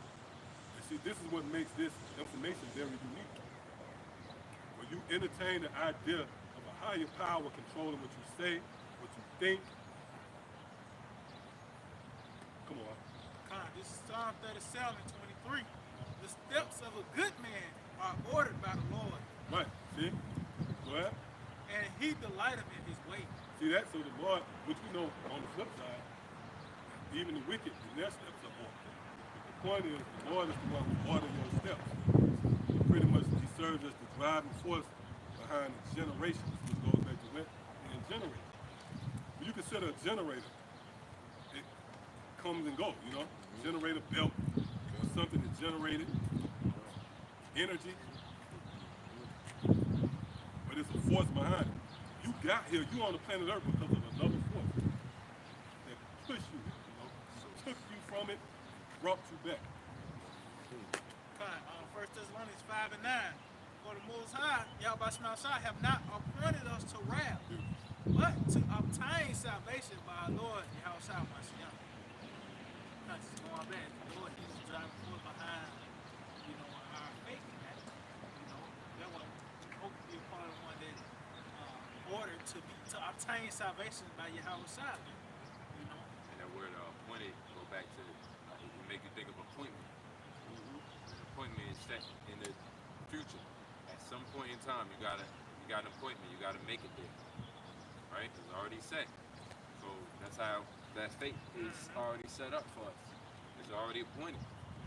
And see, this is what makes this information very unique. When you entertain the idea of a higher power controlling what you say, what you think. Come on. This is Psalm 37 and 23. The steps of a good man are ordered by the Lord, Right. See? Go ahead. and he delighteth in his way. See that? So the Lord, which we know on the flip side, even the wicked, their steps are ordered. The point is, the Lord is the one who orders your steps. Pretty much, he serves as the driving force behind the generations, which goes back to when and generate. When you consider a generator, it comes and goes, you know? Generator belt, something that's generated, energy, but it's a force behind it. You got here, you on the planet Earth because of another force that pushed you, took you from it, brought you back. 1 Thessalonians 5 and 9. For the Most High, Yahweh Shai, have not appointed us to wrath, but to obtain salvation by our Lord Yahweh Shai Mashiach. conscious going back. The Lord, He's the driving force behind, you know, our faith in that. You know, that what we hope to be a part of one that order to obtain salvation by Yahweh Shai. You know, And that word appointed go back to it make you think of appointment. An appointment is set in the future. At some point in time, you got an appointment. You got to make it there, right? It's already set. So that's how that fate is already set up for us. It's already appointed.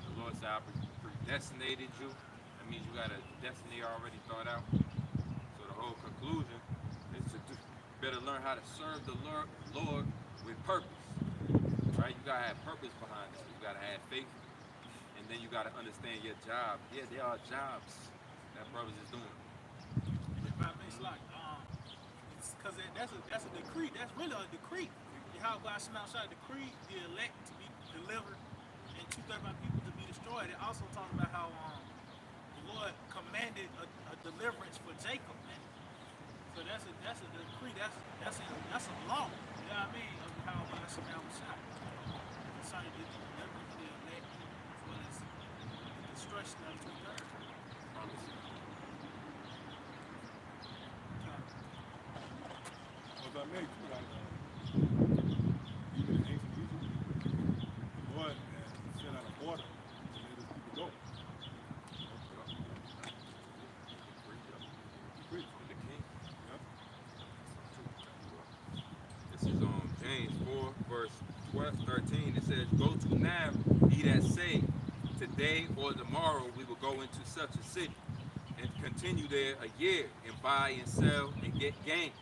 The Lord said, "I predestinated you." That means you got a destiny already thought out. So the whole conclusion is to better learn how to serve the Lord with purpose. Right? You gotta have purpose behind it. You gotta have faith, and then you gotta understand your job. Yeah, there are jobs that brothers is doing. if I may slack, it's because that's a decree. That's really a decree. Yahweh Shai decreed the elect to be delivered and 2/3 people to be destroyed. It also talks about how the Lord commanded a deliverance for Jacob. Man. So that's a decree. That's a law. You know what I mean? Of Yahweh Shai. Concerning the deliverance of the elect as well as the destruction of 2/3. Promise. As I made too, like, even in ancient Egypt, the Lord had set out an order to let his people go. Preach. The king. Yep. This is on James 4, verse 13. It says, "Go to now, ye that say, today or tomorrow we will go into such a city, and continue there a year, and buy and sell and get gain."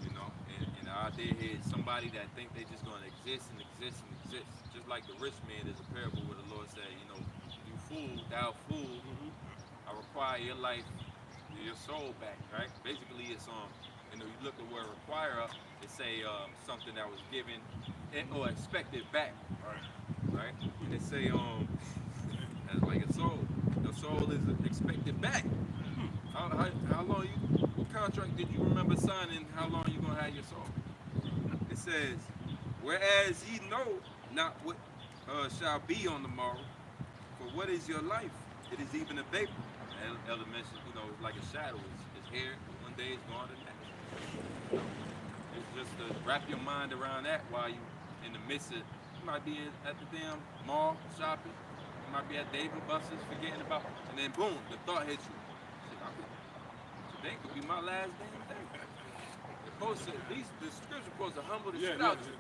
You know, and the idea here is somebody that think they just gonna exist and exist and exist. Just like the rich man, there's a parable where the Lord said, you know, "You fool, thou fool, I require your life, your soul back," right? Basically, it's you know, you look at where require up, it say something that was given or expected back, right? And it say that's like a soul. The soul is expected back. How long what contract did you remember signing? How long you gonna have your soul? It says, "Whereas ye know not what shall be on the morrow, for what is your life? It is even a vapor." Elder mentioned, you know, it's like a shadow. It's here, one day it's gone, the next. It's just to wrap your mind around that while you in the midst of, you might be at the damn mall shopping, you might be at Dave and Buster's forgetting about, and then boom, the thought hits you. Today could be my last damn day. The scripture supposed to humble the shit out you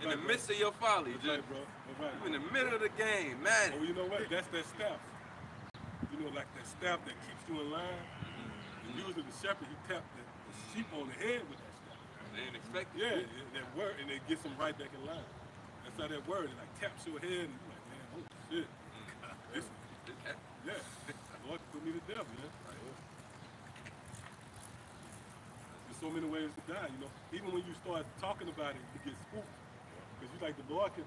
in the midst of your folly. That's right, bro. That's right. You in the middle of the game, man. Oh, you know what? That's that staff. You know, like that staff that keeps you in line. And usually the shepherd, he tapped the sheep on the head with that staff. They didn't expect it. Yeah, that word, and it gets them right back in line. That's how that word, it like taps your head, and you're like, man, oh shit. This, yeah, Lord put me to death, man. There's so many ways to die, you know. Even when you start talking about it, you get spooked. Because you like, the Lord he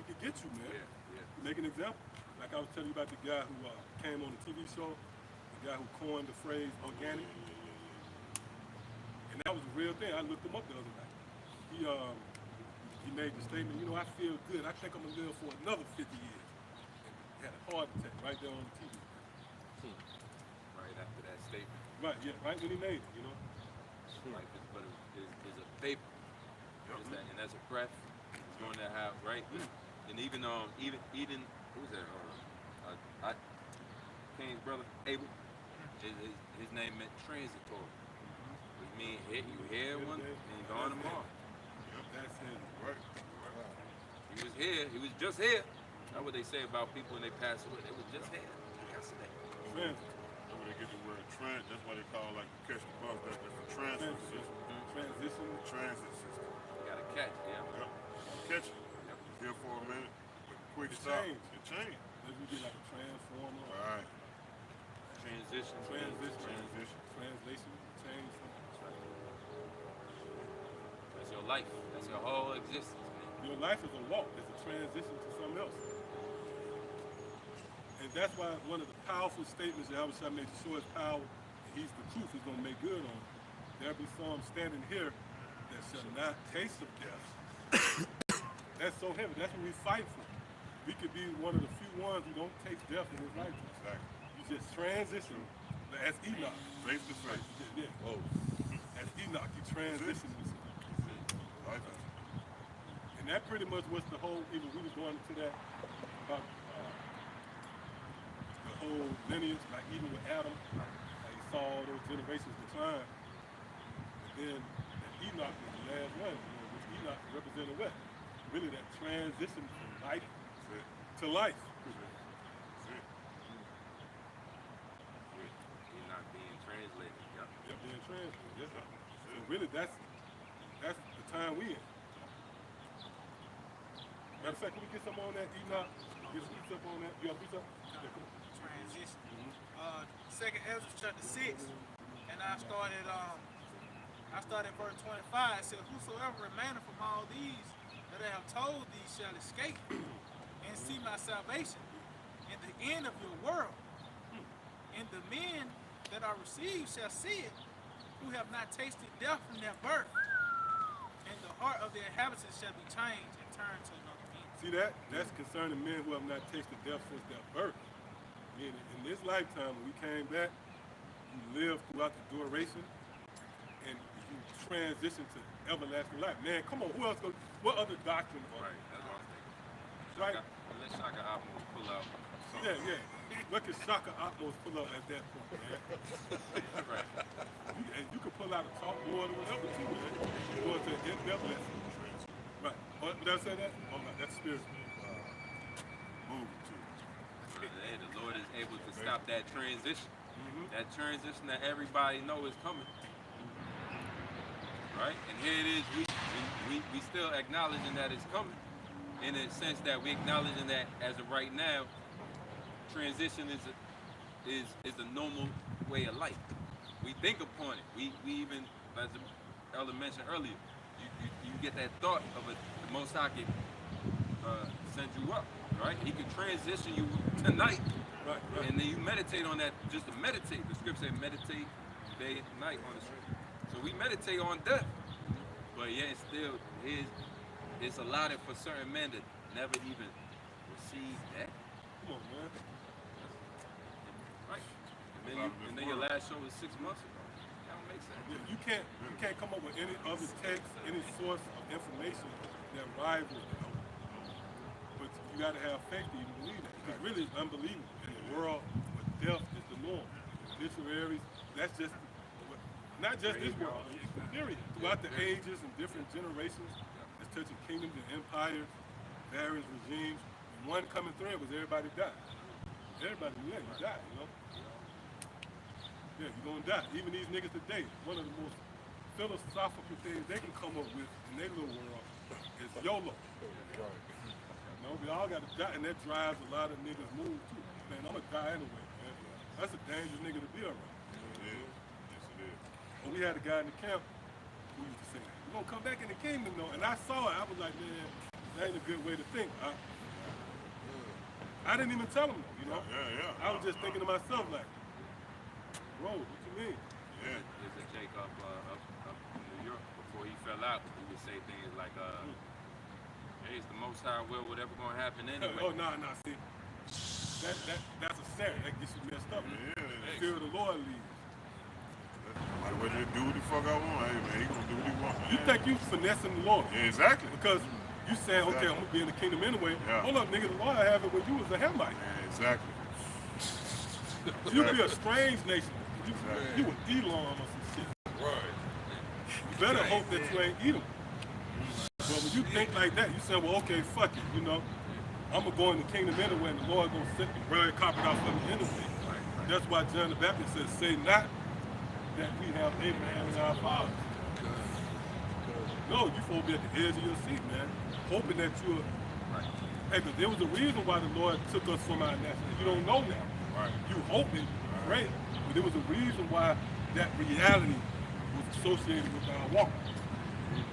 can get you, man. Yeah. Make an example. Like I was telling you about the guy who came on the TV show, the guy who coined the phrase organic. And that was a real thing. I looked him up the other night. He made the statement, you know, I feel good. I think I'm going to live for another 50 years. And had a heart attack right there on the TV. Right after that statement. Right, yeah, right when he made it, you know. Life is but is a vapor. Is that, and that's a breath. It's going to have, right? And even who was that? King's brother Abel. His name meant transitory. Which means you here one and gone tomorrow. That's it. Right. He was here. He was just here. That's what they say about people when they pass away. They was just here yesterday. Transit. That's where they get the word that's why they call like catch the bus. That's the transit system. Transition. Transit system. You gotta catch, yeah. Yep. Catch it. Here for a minute. Quick It stop. changed. It changed. Maybe we get like a transformer. Right. Transition. Transition. Translation. Change. That's your life. That's your whole existence, man. Your life is a walk. It's a transition to something else. And that's why one of the powerful statements Yahweh Shai made to show his power, and he's the truth, he's going to make good on it. There'll be some standing here that shall not taste of death. That's so heavy. That's what we fight for. we could be one of the few ones who don't taste death in this lifetime. Exactly. You just transition as Enoch. Face to face. Yeah. Whoa. As Enoch, you transition. Like that. And that pretty much was the whole, even we was going into that about the whole lineage, like even with Adam, like he saw all those generations decline. And then that Enoch was the last one, which Enoch represented what? Really that transition from life That's it. to life. That's it. You're not being translated. Yep. They're being translated. Yes, sir. So really that's the time we in. Matter of fact, can we get some on that, Enoch? Get a piece up on that. You got a piece up? Yeah, come on. Transition. Second Ezra chapter 6, and I started verse 25. It said, "Whosoever remaineth from all these that I have told thee shall escape and see my salvation in the end of your world. And the men that are received shall see it, who have not tasted death from their birth. And the heart of their inhabitants shall be changed and turned to another king." See that? That's concerning men who have not tasted death since their birth. In this lifetime, when we came back, you lived throughout the duration, and you transition to everlasting life. Man, come on, who else goes? What other doctrine? Right. That's what I was thinking. Right? Let Shaka Amos pull out. Yeah. What can Shaka Atmos pull up at that point, man? Right. And you can pull out a chalkboard or whatever too, man. Go into an in-depth lesson. Right. Did I say that? Oh, no, that's spiritual. Move to. Hey, the Lord is able to stop that transition. That transition that everybody know is coming. Right? And here it is, we still acknowledging that it's coming. In a sense that we acknowledging that as of right now, transition is a normal way of life. We think upon it. We even, as the elder mentioned earlier, you get that thought of the Most High could send you up, right? He could transition you tonight, Right. and then you meditate on that. Just to meditate, the scripture said meditate day and night on the scripture. So we meditate on death, but yet it still it's allotted for certain men to never even receive that. Come on, man. Right. And then your last show was 6 months ago. That don't make sense. Yeah, you can't come up with any other text, any source of information that rivals it. But you got to have faith to even believe that. Because really, it's unbelievable in a world where death is the norm. Obituaries, that's just not just this world, period. Throughout the ages and different generations, it's touching kingdoms and empires, various regimes. And one common thread was everybody died. Everybody you die, you know. Yeah, you're gonna die. Even these niggas today, one of the most philosophical things they can come up with in their little world is YOLO. You know, we all gotta die, and that drives a lot of niggas move too. Man, I'm gonna die anyway, man. That's a dangerous nigga to be around. Yes, it is. But we had a guy in the camp who used to say, "We're gonna come back in the kingdom though." And I saw it, I was like, man, that ain't a good way to think. I didn't even tell him though, you know? Yeah. I was just thinking to myself like, bro, what you mean? Yeah. There's a Jacob up in New York. Before he fell out, he would say things like, hey, it's the Most High will, whatever gonna happen anyway. Oh, nah, see. That's a snare. That gets you messed up. Yeah. The fear of the Lord leads. Might well just do what the fuck I want. Hey, man, he gonna do what he wants. You think you finessing the Lord. Yeah, exactly. Because you saying, okay, I'm gonna be in the kingdom anyway. Yeah. Hold up, nigga, the Lord have it when you was a Hamite. Yeah, exactly. You be a strange nation. You was Elon or some shit. Right. You better hope that you ain't Edom. But when you think like that, you say, well, okay, fuck it, you know. I'm gonna go in the kingdom anyway, and the Lord gonna set the bread carpet out for me anyway. That's why John the Baptist says, say not that we have Abraham as our father. No, you supposed to be at the edge of your seat, man. Hoping that you're hey, because there was a reason why the Lord took us from our nationality. You don't know now. Right. You hoping, great. But there was a reason why that reality was associated with our walk.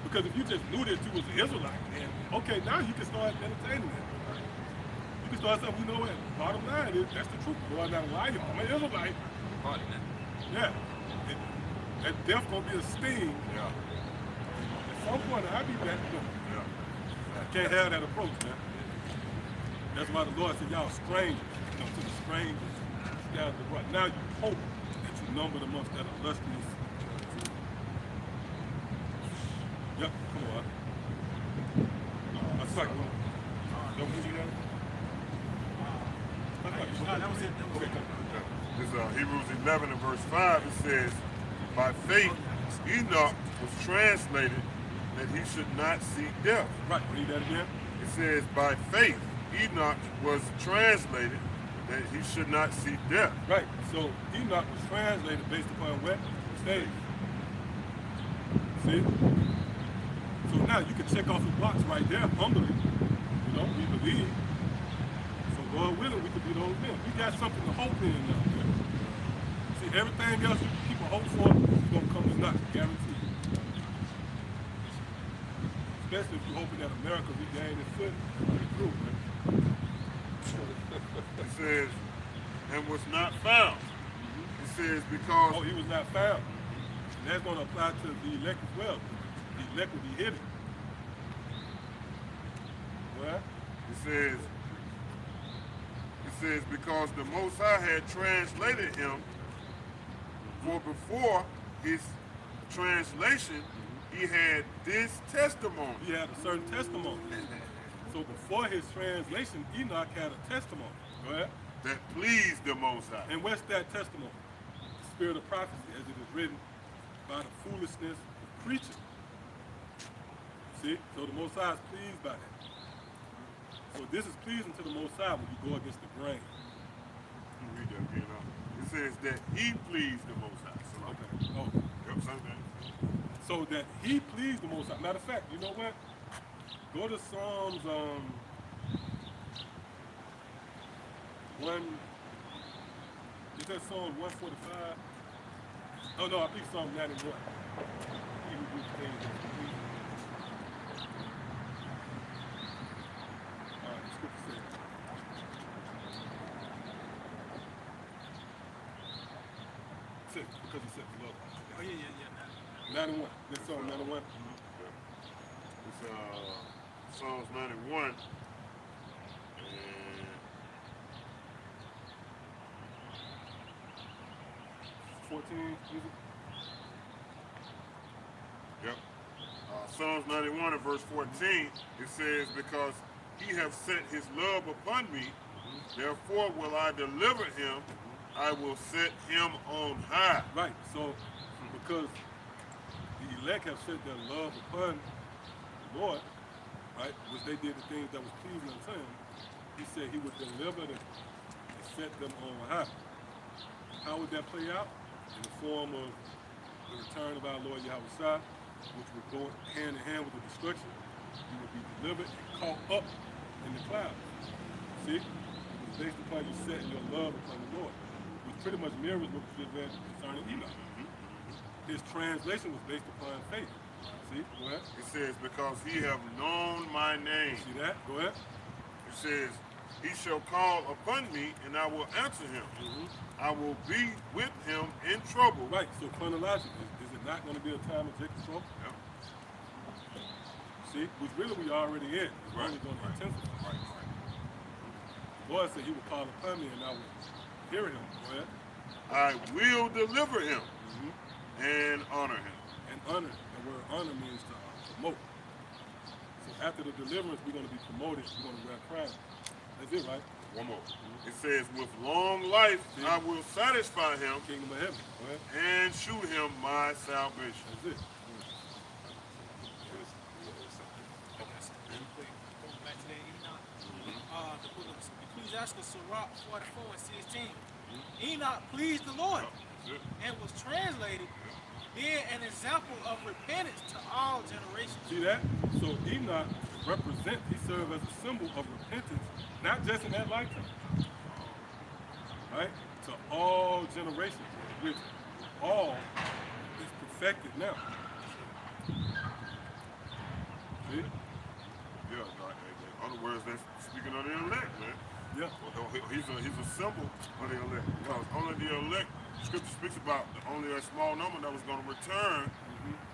Because if you just knew that you was an Israelite, then okay, now you can start entertaining that. You can start saying, you know what, bottom line is, that's the truth. Lord, not lie, I'm an Israelite. Pardon that. Yeah. That death gonna be a sting. Yeah. At some point, I'll be back. Yeah. I can't have that approach, man. That's why the Lord said, y'all strangers, to the strangers scattered abroad. Now you hope that you numbered amongst that illustrious. Yep, come on. That's right. Don't you see that? That was it. That was it. This Hebrews 11 and verse 5, it says, by faith Enoch was translated that he should not see death. Right, read that again. It says, by faith Enoch was translated that he should not see death. Right, so Enoch was translated based upon what? Faith. See? So now you can check off the box right there, humbly. You know, we believe. So God willing, we could be those men. We got something to hope in now. See, everything else people hope for is going to come to nothing, guaranteed. Especially if you're hoping that America regain its foot. Through, man. It says, and was not found. It says, because Oh, he was not found. And that's going to apply to the elect as well. The elect will be hidden. Well, it says, because the Most High had translated him, for before his translation, he had this testimony. he had a certain testimony. So before his translation, Enoch had a testimony. Go ahead. That pleased the Most High. And what's that testimony? The spirit of prophecy, as it is written, by the foolishness of preaching. See? So the Most High is pleased by that. So this is pleasing to the Most High when you go against the grain. Let me read that again. It says that he pleased the Most High. So, Okay. Oh. yep, same thing. So that he pleased the Most High. Matter of fact, you know what? Go to Psalms 1. Is that Psalm 145? Oh no, I think Psalm 91. He who gives things as pleasing. All right, the scripture says. Six, because he said love. Oh, yeah. 91. This Psalm 91. It's Psalms 91. And 14, is it? yep. Psalms 91 and verse 14, it says, because he hath set his love upon me, therefore will I deliver him, I will set him on high. Right, so because the elect have set their love upon the Lord, right, which they did the things that was pleasing unto him, he said he would deliver them and set them on high. How would that play out? In the form of the return of our Lord Yahushua, which would go hand in hand with the destruction. You would be delivered and caught up in the clouds. See? It was based upon you setting your love upon the Lord, which pretty much mirrors what we just read concerning Enoch. His translation was based upon faith. See? Go ahead. It says, because he have known my name. See that? Go ahead. It says, he shall call upon me, and I will answer him. I will be with him in trouble. Right, so chronologically, is it not going to be a time of Jacob's trouble? Yep. See? Which really we already in. It's only going to intensify. The Lord said he will call upon me, and I will hear him. Go ahead. I will deliver him and honor him. And honor, the word honor means to promote. So after the deliverance, we're going to be promoted. We're going to wear a crown. That's it, right? One more. It says, with long life I will satisfy him Kingdom of heaven. Go ahead. and shew him my salvation. That's it. Going back to that Enoch. The book of Ecclesiastes, Sirach 44 and 16. Enoch pleased the Lord and was translated, being an example of repentance to all generations. See that? So Enoch represents, he served as a symbol of repentance, not just in that lifetime, right? To all generations, which all is perfected now. See? Yeah, in other words, that's speaking of the elect, man. Yeah. Well, he's a symbol of the elect. Because only the elect, Scripture speaks about only a small number that was going to return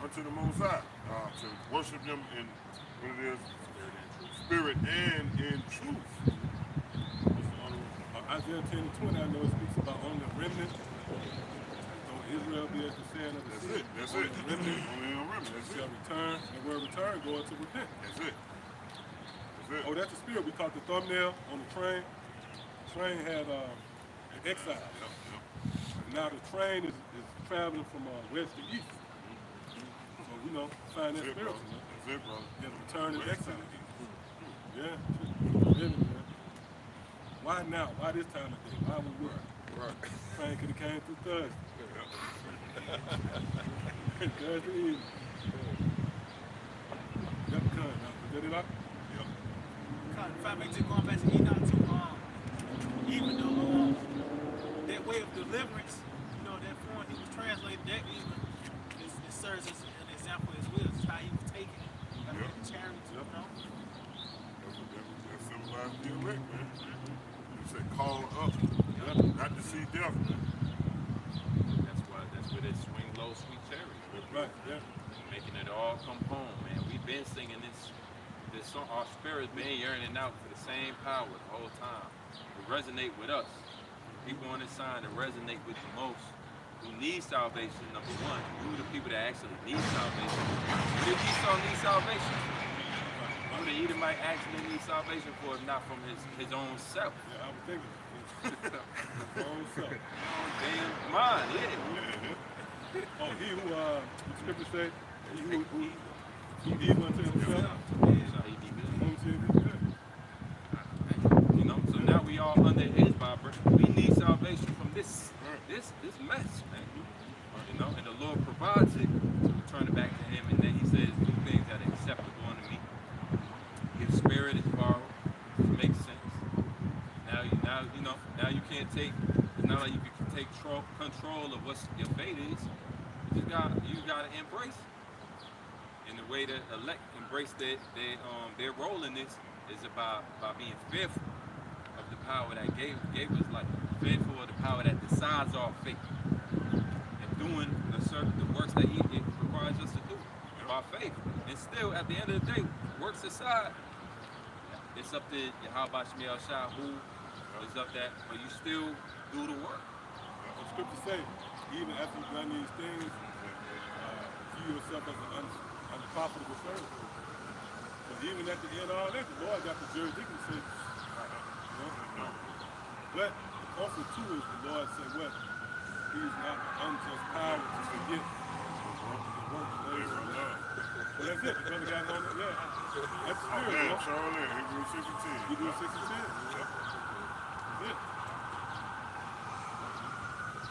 unto the Most High, to worship him in what it is, spirit and in truth. Isaiah 10 and 20, I know it speaks about only a remnant. So Israel be as the sand of the That's sea. it. That's Only it. a remnant Only a remnant. That's shall it. return, and where return goeth to repent. That's it. That's it. Oh, that's the spirit. We caught the thumbnail on the train. The train had an exile. Yep, yep. Now the train is traveling from west to east. So, you know, find that That's it, spirit. brother. That's it, brother. Yeah, the return is West to exile. the Yeah, living, man. Why now? Why this time of day? Why we work? Right. Train could have came through Thursday. Thursday evening. Yep, come now. Get it up? If I may just going back to Enoch too, even though that way of deliverance, you know, that form he was translated, that even it serves as an example as well, just how he was taken by Yep. the chariots, you know. That symbolizes the elect, man. You said call up, not to see death, man. That's where they swing low, sweet cherry. Right, yeah. Making it all come home, man. We've been singing this song. Our spirit's been yearning out for the same power the whole time. To resonate with us. People on this side that resonate with the most, who need salvation, number one. Who are the people that actually need salvation? Who did Esau need salvation? Who the Edomite actually need salvation for if not from his own self? Yeah, I was thinking. His own self. Damn mind, yeah. Oh, he who, the scripture say, he who evil unto himself, So he be good. whom shall be good. You know, so now we all under his vibrant. We need salvation from this mess, man. You know, and the Lord provides it to return it back to him, and then he says, do things that are acceptable unto me. His spirit is borrowed. It makes sense. Now you can't take, it's not like you can take control of what your fate is. You gotta embrace it. And the way that elect embrace their role in this is by being fearful of the power that gave us life, fearful of the power that decides our fate, and doing the works that it requires us to do by faith. And still, at the end of the day, works aside, it's up to Yahweh Shemiel Shah who is up that, but you still do the work. The scripture say, even after you've done these things, view yourself as an unprofitable servant. So even at the end of all that, the Lord got the jurisdiction to say, you know? But the comfort too is the Lord said what? He's not the unjust power to forget the work of labor of love. Well, that's it. The brother got it on it. Yeah. That's the spirit, Man, bro. Charlie, Hebrews 6 and 10. You do 6 and 10. That's it.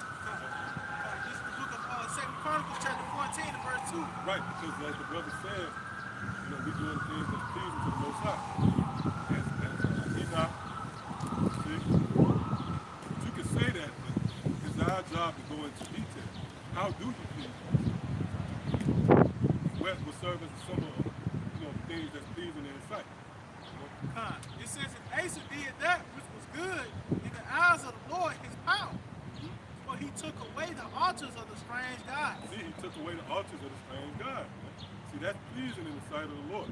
This is the book of 2 Chronicles chapter 14 and verse 2. Right, because as the brother said, you know, we're doing things that's pleasing to the Most High. As Enoch, see? But you can say that, but it's our job to go into detail. How do you please? What will serve as a symbol of, you know, things that's pleasing in his sight. You know? It says, and Asa did that which was good in the eyes of the Lord, his power. For he took away the altars of the strange gods. See, he took away the altars of the strange God. Man. See, that's pleasing in the sight of the Lord.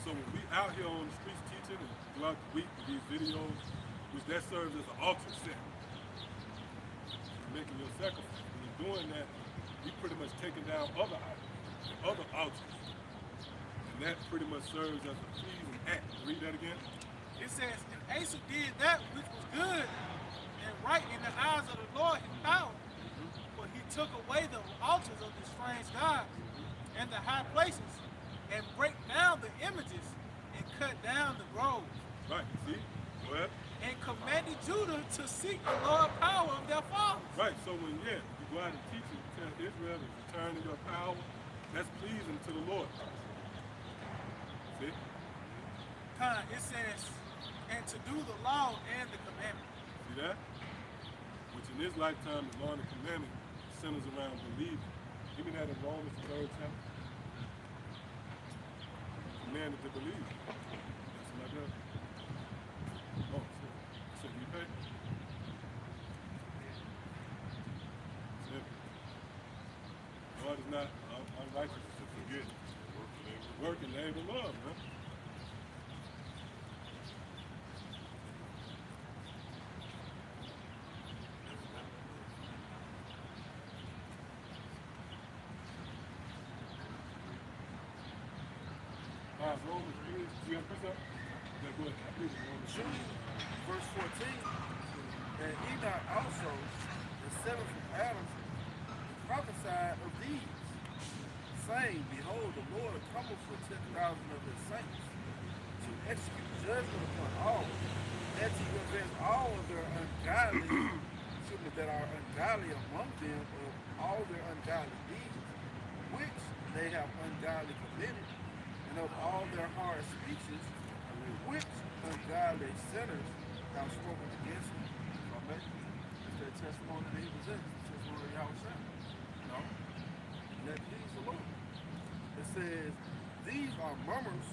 So when we out here on the streets teaching and throughout the week with these videos, which that serves as an altar set. You're making your sacrifice. When you're doing that, you pretty much taking down other idols, other altars. And that pretty much serves as a pleasing act. Read that again. It says, and Asa did that which was good and right in the eyes of the Lord his power. For he took away the altars of the strange gods and the high places, and break down the images, and cut down the groves, Right, see? Go ahead. and commanded Judah to seek the Lord power of their fathers. Right, so when, you go out and teach and tell Israel to return to your power, that's pleasing to the Lord. See? It says, and to do the law and the commandment. See that? Which in this lifetime, the law and the commandment centers around believing. Even that in Romans, the 3rd chapter. Commanded to believe. That's what I do. Oh, so you pay? God is not unrighteous to forget. Work and labor love, man. Romans, please. You got a precept? Yeah, go ahead. I believe it's Romans. Jude, verse 14, and Enoch also, the seventh from Adam, prophesied of these, saying, Behold, the Lord cometh for 10,000 of his saints, to execute judgment upon all, and to avenge all of their ungodly, that are ungodly among them of all their ungodly deeds, which they have ungodly committed, and of all their hard speeches, which ungodly sinners have spoken against him. Okay? It's their testimony that he was in, the testimony of Yahweh. No? That please the Lord. It says, these are murmurers,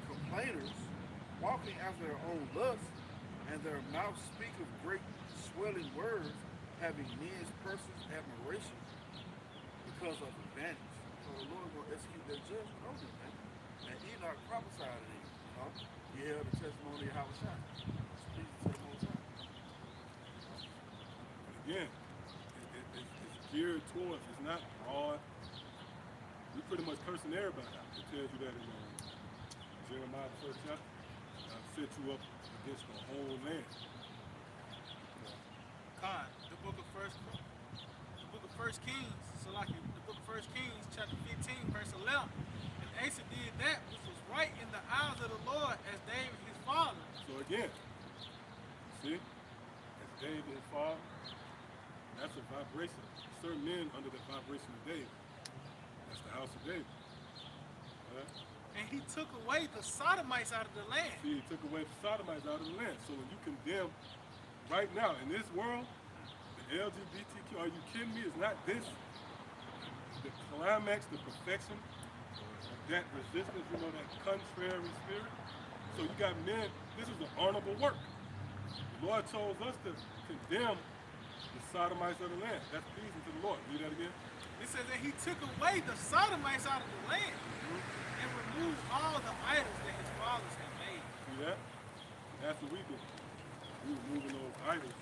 complainers, walking after their own lusts, and their mouths speak of great swelling words, having men's persons admiration because of advantage. So the Lord will execute their judgment on them, man. And Enoch prophesied of these. You know? He held the testimony of Yahushua. It's pleasing to the Most High. But again, it's geared towards, it's not broad. We pretty much cursing everybody out. It tells you that in Jeremiah the 1st chapter. I set you up against the whole land. Khan, the book of First Kings, so like the book of First Kings, chapter 15, verse 11. And Asa did that which was right in the eyes of the Lord as David his father. So again, see, as David his father, that's a vibration. Certain men under the vibration of David. That's the house of David. Right? And he took away the Sodomites out of the land. See, he took away the Sodomites out of the land. So when you condemn right now in this world, the LGBTQ, are you kidding me? Is not this the climax, the perfection of that resistance, you know, that contrary spirit? So you got men, this is an honorable work. The Lord chose us to condemn the Sodomites of the land. That's pleasing to the Lord. Read that again. It says that he took away the Sodomites out of the land and removed all the idols that his fathers had made. See that? That's what we do. We were moving those idols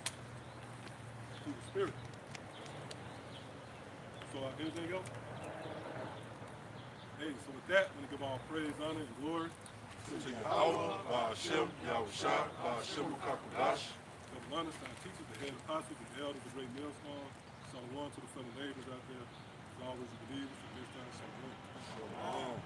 through the spirit. So anything else? Hey, so with that, I'm going to give all praise, honor, and glory To Yahweh, Ba'ashem, Yahushua, Ba'ashem, Kakudash. to the learners, to our teachers, the head apostles, the elders, the great millstone. Shalom to the fellow laborers out there. As always, the believers, and this time, shalom. Shalom.